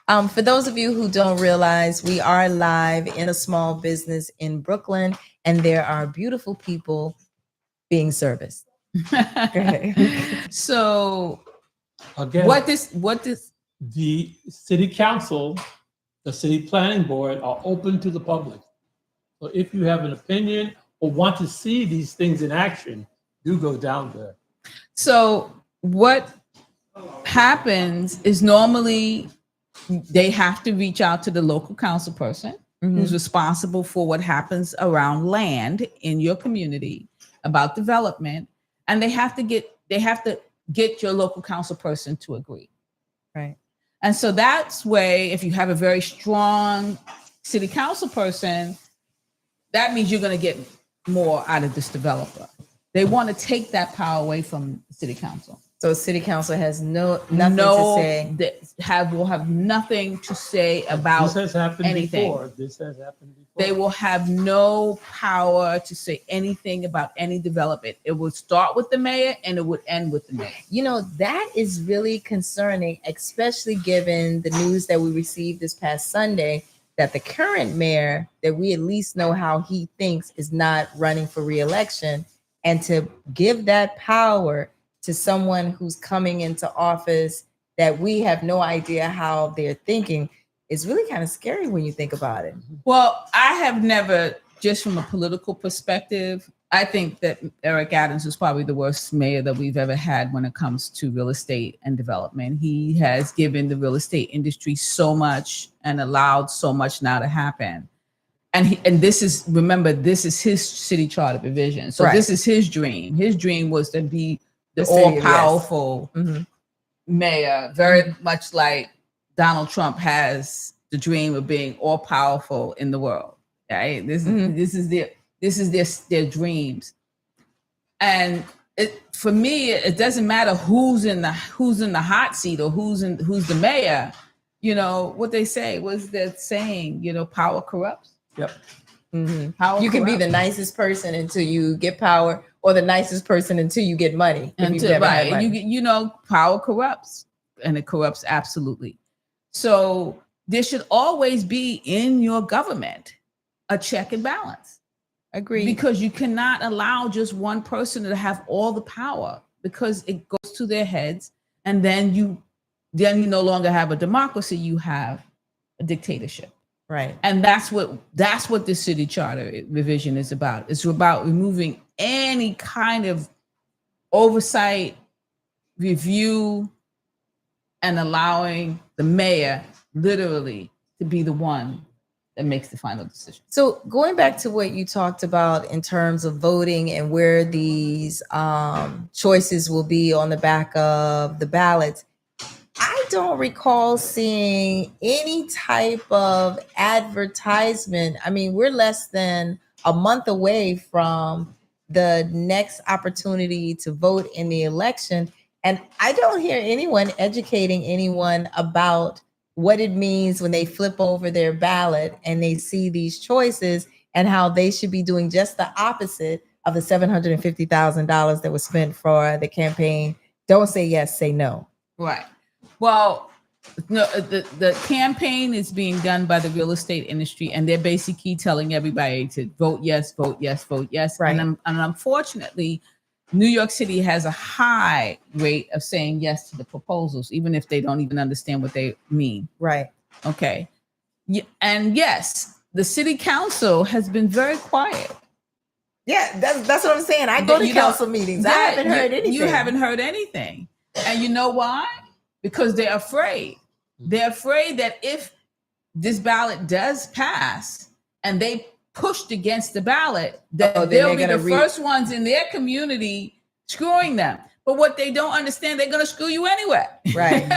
[SPEAKER 2] For those of you who don't realize, we are live in a small business in Brooklyn, and there are beautiful people being serviced.
[SPEAKER 4] So
[SPEAKER 3] Again,
[SPEAKER 4] what this
[SPEAKER 3] the city council, the city planning board are open to the public. So if you have an opinion or want to see these things in action, do go down there.
[SPEAKER 4] So what happens is normally they have to reach out to the local council person who's responsible for what happens around land in your community about development, and they have to get your local council person to agree.
[SPEAKER 2] Right.
[SPEAKER 4] And so that's way, if you have a very strong city council person, that means you're going to get more out of this developer. They want to take that power away from the city council.
[SPEAKER 2] So city council has nothing to say.
[SPEAKER 4] Will have nothing to say about
[SPEAKER 3] This has happened
[SPEAKER 4] anything.
[SPEAKER 3] before. This has happened before.
[SPEAKER 4] They will have no power to say anything about any development. It would start with the mayor and it would end with the mayor.
[SPEAKER 2] That is really concerning, especially given the news that we received this past Sunday that the current mayor, that we at least know how he thinks, is not running for re-election. And to give that power to someone who's coming into office that we have no idea how they're thinking is really kind of scary when you think about it.
[SPEAKER 4] Well, I have never, just from a political perspective, I think that Eric Adams is probably the worst mayor that we've ever had when it comes to real estate and development. He has given the real estate industry so much and allowed so much now to happen. And this is his city charter provision. So This is his dream. His dream was to be the all-powerful mayor, very much like Donald Trump has the dream of being all-powerful in the world. Right? This is their dreams. And for me, it doesn't matter who's in the hot seat or who's the mayor. What they say was that saying, power corrupts.
[SPEAKER 3] Yep.
[SPEAKER 2] Mm-hmm. You can be the nicest person until you get power, or the nicest person until you get money.
[SPEAKER 4] Power corrupts, and it corrupts absolutely. So there should always be in your government a check and balance.
[SPEAKER 2] Agreed.
[SPEAKER 4] Because you cannot allow just one person to have all the power, because it goes to their heads, and then you no longer have a democracy, you have a dictatorship.
[SPEAKER 2] Right.
[SPEAKER 4] And that's what the city charter revision is about. It's about removing any kind of oversight, review, and allowing the mayor literally to be the one that makes the final decision.
[SPEAKER 2] So going back to what you talked about in terms of voting and where these choices will be on the back of the ballots, I don't recall seeing any type of advertisement. I mean, we're less than a month away from the next opportunity to vote in the election. And I don't hear anyone educating anyone about what it means when they flip over their ballot and they see these choices, and how they should be doing just the opposite of the $750,000 that was spent for the campaign. Don't say yes, say no.
[SPEAKER 4] Right. Well, no, the campaign is being done by the real estate industry, and they're basically telling everybody to vote yes, vote yes, vote yes.
[SPEAKER 2] Right.
[SPEAKER 4] And unfortunately, New York City has a high rate of saying yes to the proposals, even if they don't even understand what they mean.
[SPEAKER 2] Right.
[SPEAKER 4] Okay. And yes, the city council has been very quiet.
[SPEAKER 2] Yeah, that's what I'm saying. I go to council meetings. I haven't heard anything.
[SPEAKER 4] You haven't heard anything. And you know why? Because they're afraid. They're afraid that if this ballot does pass and they pushed against the ballot, that they'll be the first ones in their community screwing them. But what they don't understand, they're going to screw you anyway.
[SPEAKER 2] Right,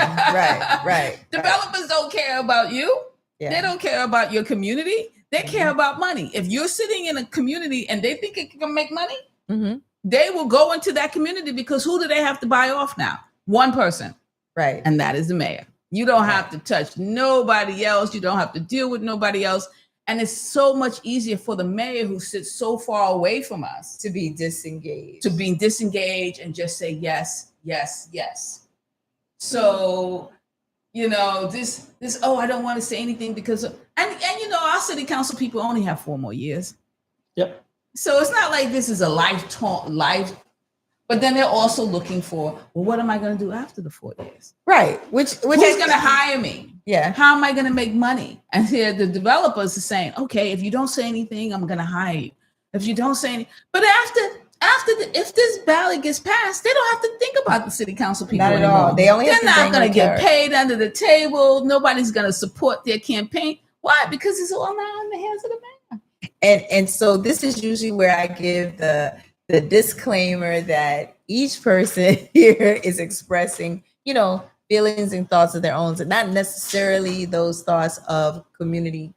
[SPEAKER 2] right.
[SPEAKER 4] Developers don't care about you.
[SPEAKER 2] Yeah.
[SPEAKER 4] They don't care about your community. They care about money. If you're sitting in a community and they think it can make money, they will go into that community, because who do they have to buy off now? One person.
[SPEAKER 2] Right.
[SPEAKER 4] And that is the mayor. You don't have to touch nobody else. You don't have to deal with nobody else. And it's so much easier for the mayor, who sits so far away from us,
[SPEAKER 2] to be disengaged.
[SPEAKER 4] And just say yes, yes, yes. So, this, I don't want to say anything because, and our city council people only have 4 more years.
[SPEAKER 3] Yep.
[SPEAKER 4] So it's not like this is a life. But then they're also looking for, well, what am I going to do after the 4 years?
[SPEAKER 2] Right. Which
[SPEAKER 4] Who's going to hire me?
[SPEAKER 2] Yeah.
[SPEAKER 4] How am I going to make money? And here the developers are saying, okay, if you don't say anything, I'm going to hire you. If you don't say anything, but if this ballot gets passed, they don't have to think about the city council people
[SPEAKER 2] not
[SPEAKER 4] anymore.
[SPEAKER 2] At all. They're
[SPEAKER 4] not going to get paid under the table. Nobody's going to support their campaign. Why? Because it's all now in the hands of the mayor.
[SPEAKER 2] And so this is usually where I give the disclaimer that each person here is expressing, feelings and thoughts of their own, and not necessarily those thoughts of community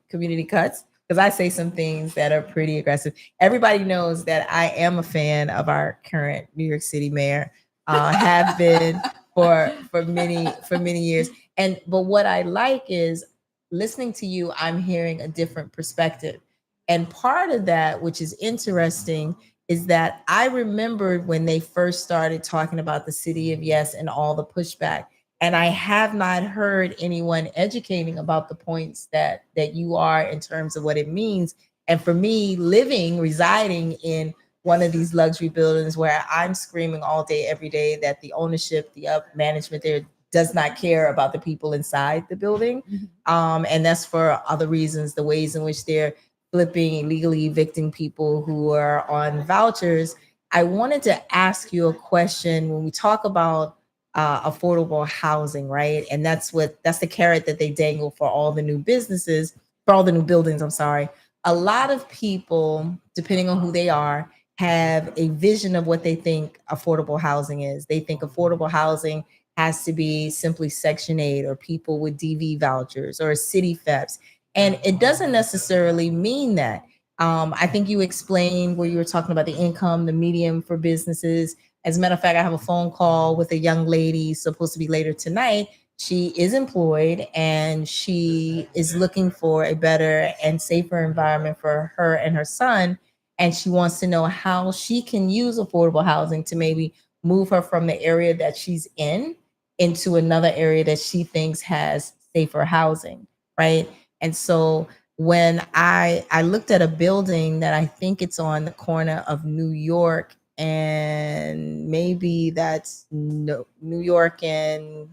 [SPEAKER 2] cuts. Because I say some things that are pretty aggressive. Everybody knows that I am a fan of our current New York City mayor, have been for many years. But what I like is listening to you. I'm hearing a different perspective, and part of that, which is interesting, is that I remembered when they first started talking about the city of yes and all the pushback. And I have not heard anyone educating about the points that you are in terms of what it means. And for me, residing in one of these luxury buildings where I'm screaming all day, every day that the ownership, the management there does not care about the people inside the building. And that's for other reasons, the ways in which they're flipping, illegally evicting people who are on vouchers. I wanted to ask you a question when we talk about affordable housing, right? And that's the carrot that they dangle for all the new businesses, for all the new buildings, I'm sorry. A lot of people, depending on who they are, have a vision of what they think affordable housing is. They think affordable housing has to be simply Section 8 or people with DV vouchers or city FEPs. And it doesn't necessarily mean that. I think you explained where you were talking about the income, the medium for businesses. As a matter of fact, I have a phone call with a young lady supposed to be later tonight. She is employed and she is looking for a better and safer environment for her and her son. And she wants to know how she can use affordable housing to maybe move her from the area that she's in into another area that she thinks has safer housing. right? And so when I looked at a building that I think it's on the corner of New York and maybe that's New York and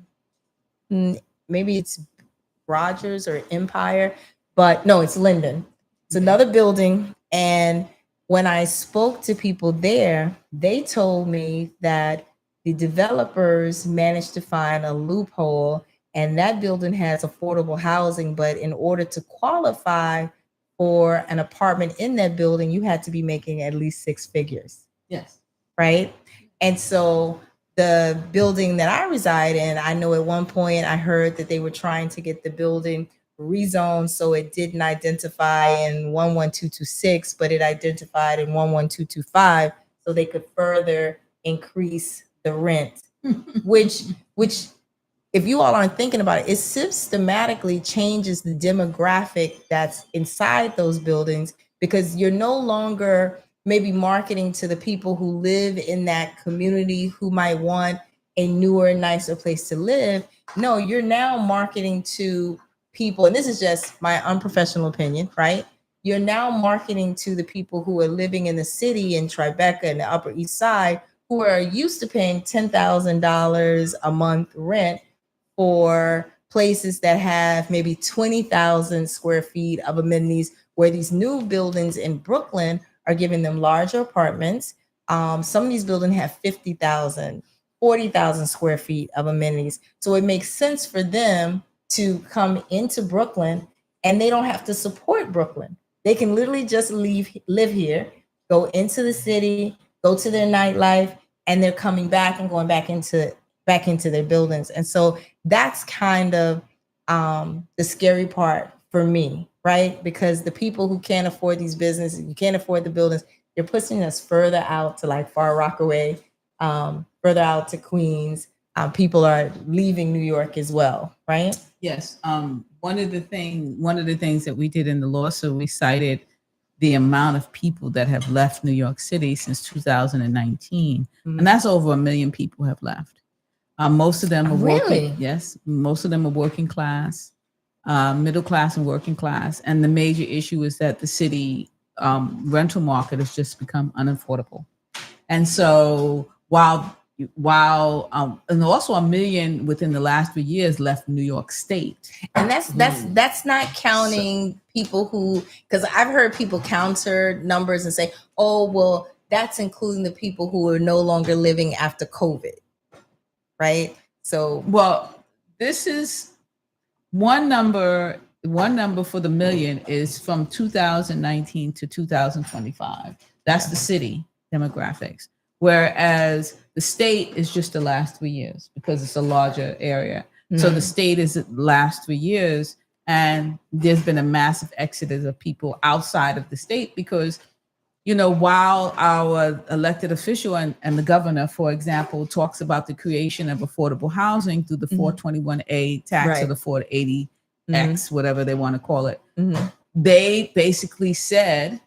[SPEAKER 2] maybe it's Rogers or Empire, but no, it's Linden. It's another building. And when I spoke to people there, they told me that the developers managed to find a loophole, and that building has affordable housing. But in order to qualify for an apartment in that building, you had to be making at least 6 figures.
[SPEAKER 4] Yes.
[SPEAKER 2] Right. And so the building that I reside in, I know at one point I heard that they were trying to get the building rezoned so it didn't identify in 11226, but it identified in 11225 so they could further increase the rent, which if you all aren't thinking about it, it systematically changes the demographic that's inside those buildings, because you're no longer maybe marketing to the people who live in that community who might want a newer, nicer place to live. No, you're now marketing to people, and this is just my unprofessional opinion, right? You're now marketing to the people who are living in the city in Tribeca and the Upper East Side, who are used to paying $10,000 a month rent for places that have maybe 20,000 square feet of amenities, where these new buildings in Brooklyn are giving them larger apartments. Some of these buildings have 50,000, 40,000 square feet of amenities. So it makes sense for them to come into Brooklyn, and they don't have to support Brooklyn. They can literally just live here, go into the city, go to their nightlife, and they're coming back and going back into their buildings. And so that's kind of the scary part for me, right? Because the people who can't afford these businesses, you can't afford the buildings, you're pushing us further out to like Far Rockaway, further out to Queens. People are leaving New York as well, right?
[SPEAKER 4] Yes. One of the things that we did in the lawsuit, we cited the amount of people that have left New York City since 2019, and that's over 1 million people have left. Most of them are working. Yes, most of them are working class, middle class, and working class. And the major issue is that the city rental market has just become unaffordable. And so while and also 1 million within the last 3 years left New York State,
[SPEAKER 2] and that's not counting people who, because I've heard people counter numbers and say, oh well, that's including the people who are no longer living after COVID, right? So
[SPEAKER 4] well, this is one number for the million is from 2019 to 2025. That's the city demographics. Whereas the state is just the last 3 years because it's a larger area. So the state is the last 3 years, and there's been a massive exodus of people outside of the state because, you know, while our elected official and the governor, for example, talks about the creation of affordable housing through the 421A tax or the 480X, whatever they want to call it, they basically said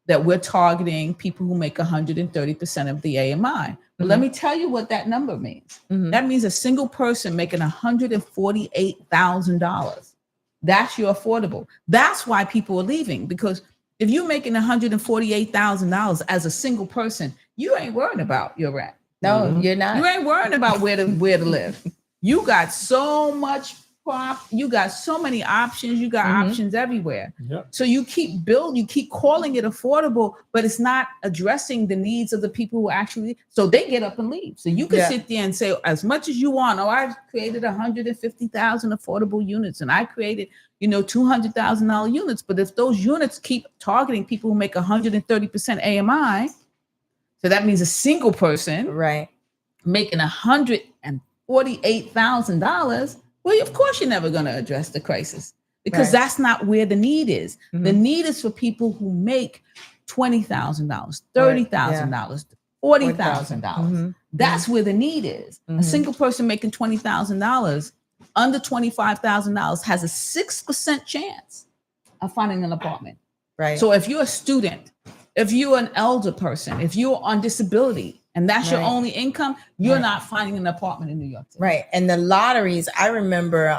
[SPEAKER 4] that we're targeting people who make 130% of the AMI. But let me tell you what that number means. That means a single person making $148,000. That's your affordable. That's why people are leaving, because if you're making $148,000 as a single person, you ain't worried about your rent.
[SPEAKER 2] No, you're not.
[SPEAKER 4] You ain't worried about where to live. You got so much you got so many options, you got options everywhere. Yep. So you keep calling it affordable, but it's not addressing the needs of the people who actually, so they get up and leave. So you can sit there and say as much as you want, oh, I created 150,000 affordable units and I created, $200,000 units. But if those units keep targeting people who make 130% AMI, so that means a single person making $148,000, well, of course, you're never going to address the crisis because that's not where the need is. The need is for people who make $20,000, $30,000, $40,000. That's where the need is. A single person making $20,000, under $25,000 has a 6% chance of finding an apartment. Right. So if you're a student, if you're an elder person, if you're on disability, and that's your only income, you're not finding an apartment in New York City.
[SPEAKER 2] Right. And the lotteries, I remember,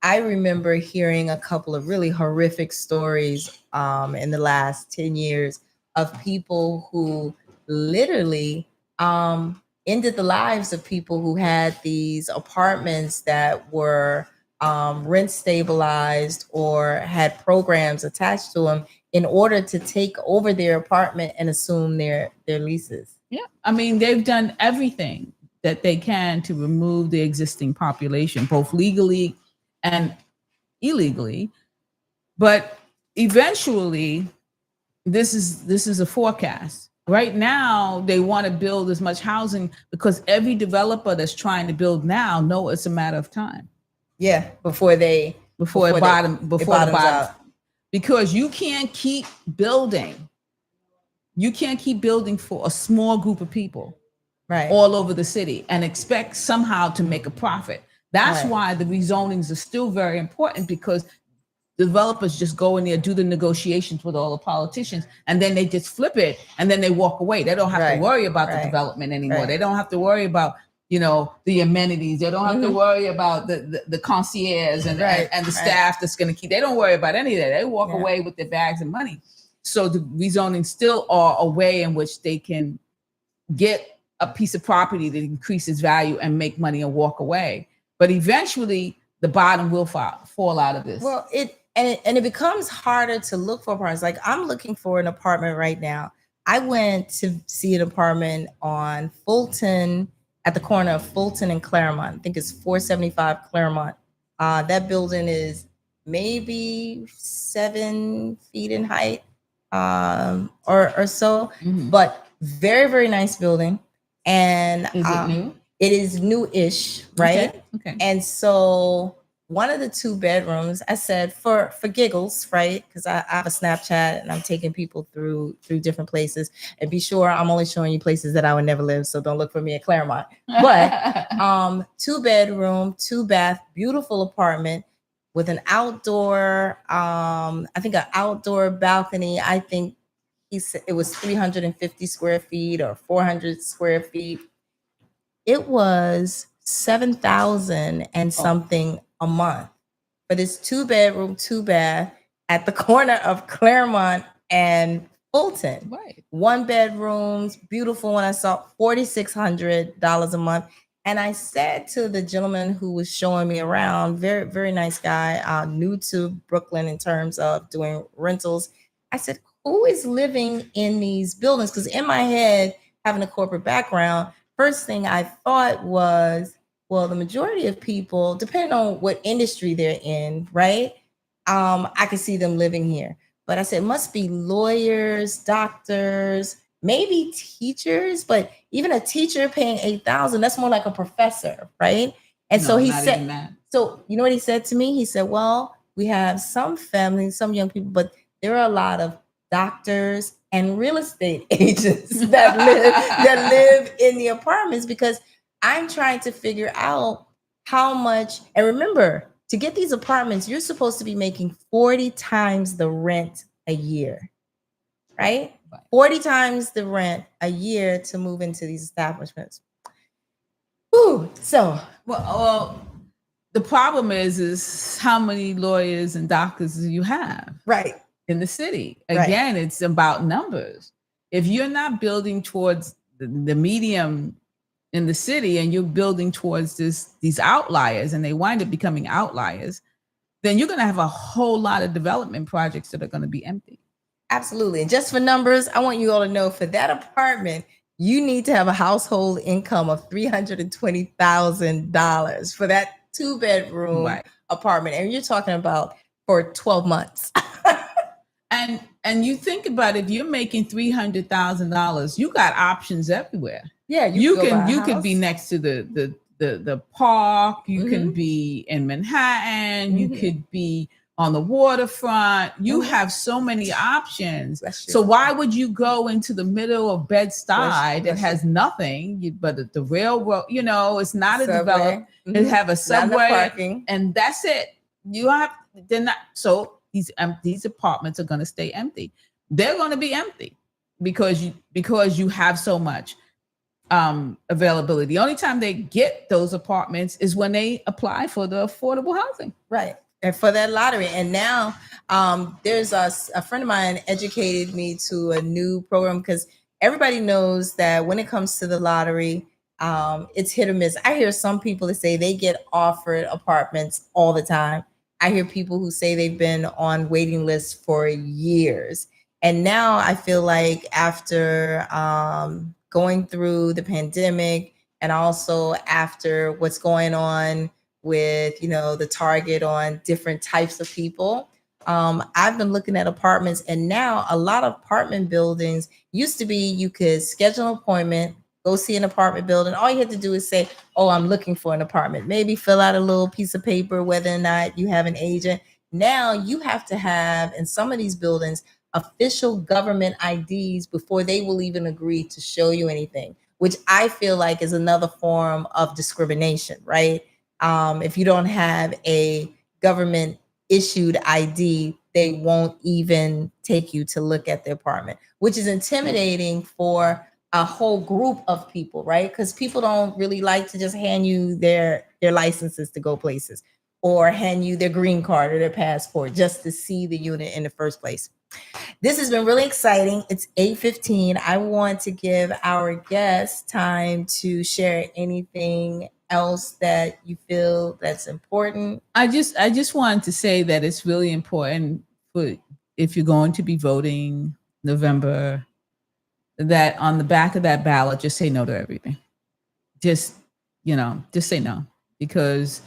[SPEAKER 2] I remember hearing a couple of really horrific stories in the last 10 years of people who literally ended the lives of people who had these apartments that were rent stabilized or had programs attached to them in order to take over their apartment and assume their leases.
[SPEAKER 4] Yeah, I mean, they've done everything that they can to remove the existing population, both legally and illegally. But eventually, this is a forecast. Right now, they want to build as much housing because every developer that's trying to build now know it's a matter of time.
[SPEAKER 2] Yeah, before the bottom. Out.
[SPEAKER 4] Because you can't keep building. You can't keep building for a small group of people all over the city and expect somehow to make a profit. That's why the rezonings are still very important, because developers just go in there, do the negotiations with all the politicians, and then they just flip it and then they walk away. They don't have to worry about the development anymore. They don't have to worry about, the amenities. They don't have to worry about the concierge and the staff that's going to keep. They don't worry about any of that. They walk away with their bags of money. So the rezoning still are a way in which they can get a piece of property that increases value and make money and walk away. But eventually the bottom will fall out of this.
[SPEAKER 2] Well, it becomes harder to look for apartments. Like, I'm looking for an apartment right now. I went to see an apartment on Fulton, at the corner of Fulton and Claremont. I think it's 475 Claremont. That building is maybe 7 feet in height or so, but very, very nice building. And
[SPEAKER 4] is it new?
[SPEAKER 2] It is new-ish, right?
[SPEAKER 4] Okay.
[SPEAKER 2] And so one of the 2 bedrooms, I said for giggles, right? Because I have a Snapchat and I'm taking people through different places. And be sure I'm only showing you places that I would never live, so don't look for me at Claremont. But 2 bedroom, 2 bath, beautiful apartment with an outdoor, I think an outdoor balcony. I think he said it was 350 square feet or 400 square feet. It was $7,000 and something a month, but it's 2 bedroom, 2 bath at the corner of Claremont and Fulton.
[SPEAKER 4] Right.
[SPEAKER 2] 1 bedrooms, beautiful one. I saw $4,600 a month. And I said to the gentleman who was showing me around, very, very nice guy, new to Brooklyn in terms of doing rentals. I said, who is living in these buildings? Because in my head, having a corporate background, first thing I thought was, well, the majority of people, depending on what industry they're in, right? I could see them living here. But I said, it must be lawyers, doctors, maybe teachers, but even a teacher paying $8,000, that's more like a professor, right? And so he said, so you know what he said to me? He said, well, we have some families, some young people, but there are a lot of doctors and real estate agents that live in the apartments, because I'm trying to figure out how much. And remember, to get these apartments, you're supposed to be making 40 times the rent a year, right? 40 times the rent a year to move into these establishments. Ooh, so
[SPEAKER 4] well, the problem is how many lawyers and doctors do you have?
[SPEAKER 2] Right.
[SPEAKER 4] In the city. Again, it's about numbers. If you're not building towards the medium in the city and you're building towards these outliers, and they wind up becoming outliers, then you're going to have a whole lot of development projects that are going to be empty.
[SPEAKER 2] Absolutely. And just for numbers, I want you all to know, for that apartment, you need to have a household income of $320,000 for that 2-bedroom apartment. And you're talking about for 12 months.
[SPEAKER 4] And you think about it, if you're making $300,000, you got options everywhere.
[SPEAKER 2] Yeah,
[SPEAKER 4] you could be next to the park. You can be in Manhattan. You could be on the waterfront. You have so many options. So why would you go into the middle of Bed-Stuy that has nothing but the railroad? It's not a development. It have a subway, and that's it. They're not. So these apartments are going to stay empty. They're going to be empty because you have so much. availability. The only time they get those apartments is when they apply for the affordable housing.
[SPEAKER 2] Right. And for that lottery. And now there's a friend of mine educated me to a new program, because everybody knows that when it comes to the lottery, it's hit or miss. I hear some people that say they get offered apartments all the time. I hear people who say they've been on waiting lists for years. And now I feel like after going through the pandemic, and also after what's going on with, you know, the target on different types of people, I've been looking at apartments, and now a lot of apartment buildings used to be you could schedule an appointment, go see an apartment building. All you had to do is say, oh, I'm looking for an apartment. Maybe fill out a little piece of paper, whether or not you have an agent. Now you have to have, in some of these buildings, official government IDs before they will even agree to show you anything, which I feel like is another form of discrimination, right? If you don't have a government issued ID, they won't even take you to look at the apartment, which is intimidating for a whole group of people, right? Because people don't really like to just hand you their licenses to go places, or hand you their green card or their passport just to see the unit in the first place. This has been really exciting. It's 8:15. I want to give our guests time to share anything else that you feel that's important.
[SPEAKER 4] I just wanted to say that it's really important for, if you're going to be voting November, that on the back of that ballot, just say no to everything. Just say no, because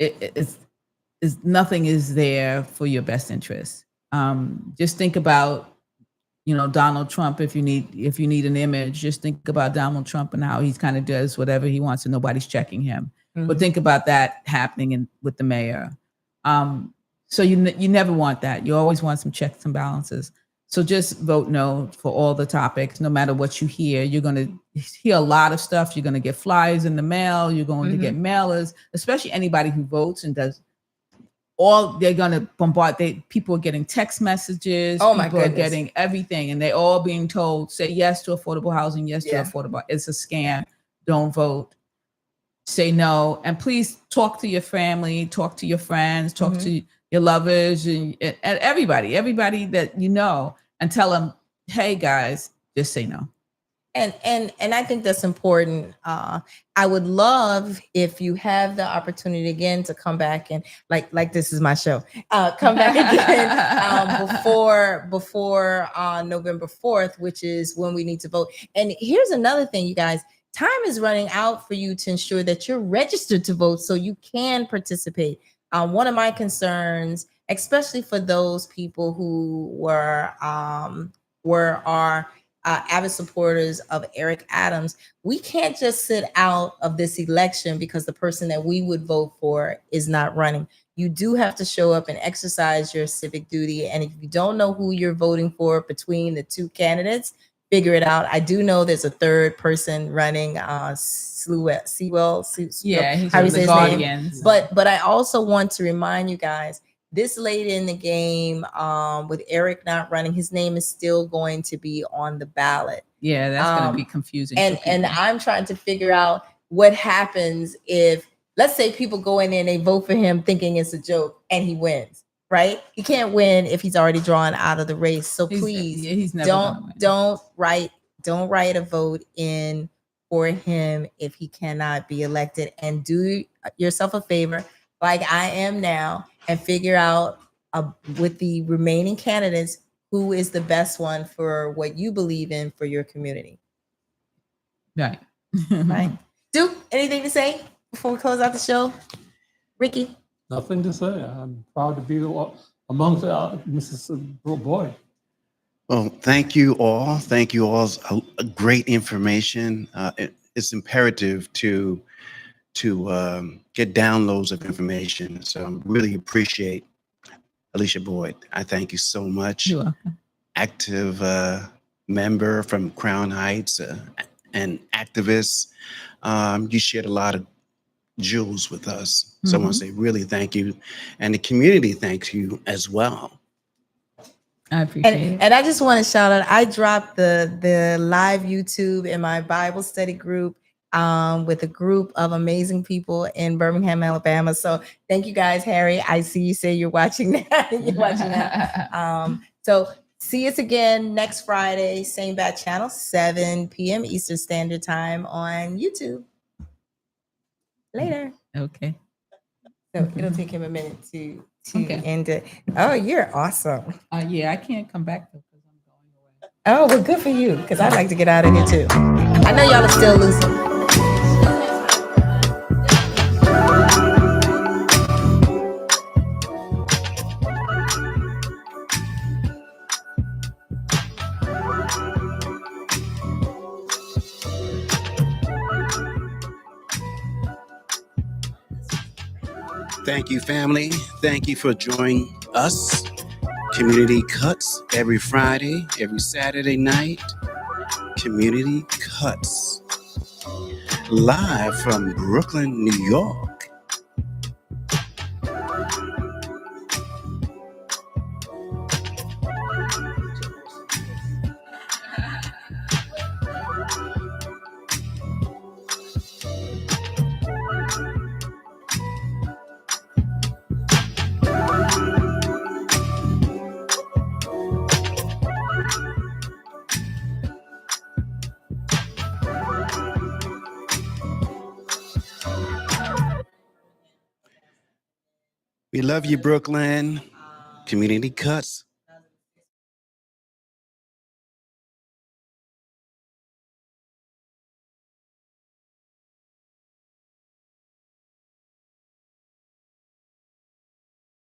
[SPEAKER 4] it's nothing is there for your best interest. Just think about, Donald Trump. If you need an image, just think about Donald Trump and how he's kind of does whatever he wants and nobody's checking him. Mm-hmm. But think about that happening with the mayor. So you never want that. You always want some checks and balances. So just vote no for all the topics, no matter what you hear. You're going to hear a lot of stuff. You're going to get flyers in the mail. You're going to get mailers, especially anybody who votes and does. They're going to bombard. People are getting text messages.
[SPEAKER 2] Oh my
[SPEAKER 4] people
[SPEAKER 2] goodness.
[SPEAKER 4] Are getting everything, and they're all being told, say yes to affordable housing, yes to affordable. It's a scam. Don't vote. Say no, and please talk to your family, talk to your friends, talk to your lovers, and everybody that you know, and tell them, hey guys, just say no.
[SPEAKER 2] And I think that's important. I would love if you have the opportunity again to come back and like this is my show. Come back again before November 4th, which is when we need to vote. And here's another thing, you guys. Time is running out for you to ensure that you're registered to vote so you can participate. One of my concerns, especially for those people who were our avid supporters of Eric Adams, we can't just sit out of this election because the person that we would vote for is not running. You do have to show up and exercise your civic duty. And if you don't know who you're voting for between the two candidates, figure it out. I do know there's a third person running, Sewell.
[SPEAKER 4] Yeah, he's
[SPEAKER 2] how
[SPEAKER 4] on
[SPEAKER 2] you
[SPEAKER 4] the
[SPEAKER 2] say his
[SPEAKER 4] Guardians.
[SPEAKER 2] name? But I also want to remind you guys, this late in the game, with Eric not running, his name is still going to be on the ballot.
[SPEAKER 4] Yeah, that's going to be confusing.
[SPEAKER 2] And I'm trying to figure out what happens if, let's say, people go in there and they vote for him thinking it's a joke and he wins. Right? He can't win if he's already drawn out of the race. So please,
[SPEAKER 4] he's never
[SPEAKER 2] don't write a vote in for him if he cannot be elected. And do yourself a favor, like I am now, and figure out with the remaining candidates who is the best one for what you believe in for your community.
[SPEAKER 4] Right.
[SPEAKER 2] Right. Duke, anything to say before we close out the show? Rickie?
[SPEAKER 3] Nothing to say. I'm proud to be amongst Mrs. Boyd.
[SPEAKER 1] Well, thank you all. Thank you all. Great information. It's imperative to get downloads of information. So I really appreciate Alicia Boyd. I thank you so much.
[SPEAKER 4] You're welcome.
[SPEAKER 1] Active member from Crown Heights and activist. You shared a lot of jewels with us. So I want to say really thank you. And the community thanks you as well.
[SPEAKER 4] I appreciate it.
[SPEAKER 2] And I just want to shout out, I dropped the live YouTube in my Bible study group with a group of amazing people in Birmingham, Alabama. So thank you guys, Harry. I see you say you're watching that. You're watching that. So see us again next Friday, same bat channel, 7 p.m. Eastern Standard Time on YouTube. Later.
[SPEAKER 4] Okay.
[SPEAKER 2] So it'll take him a minute to
[SPEAKER 4] Okay.
[SPEAKER 2] end it. Oh, you're awesome.
[SPEAKER 4] Yeah, I can't come back though because I'm going away.
[SPEAKER 2] Oh, well, good for you, because I'd like to get out of here too. I know y'all are still losing.
[SPEAKER 1] Thank you, family. Thank you for joining us. Community Cuts every Friday, every Saturday night. Community Cuts. Live from Brooklyn, New York. We love you, Brooklyn. Community Cuts.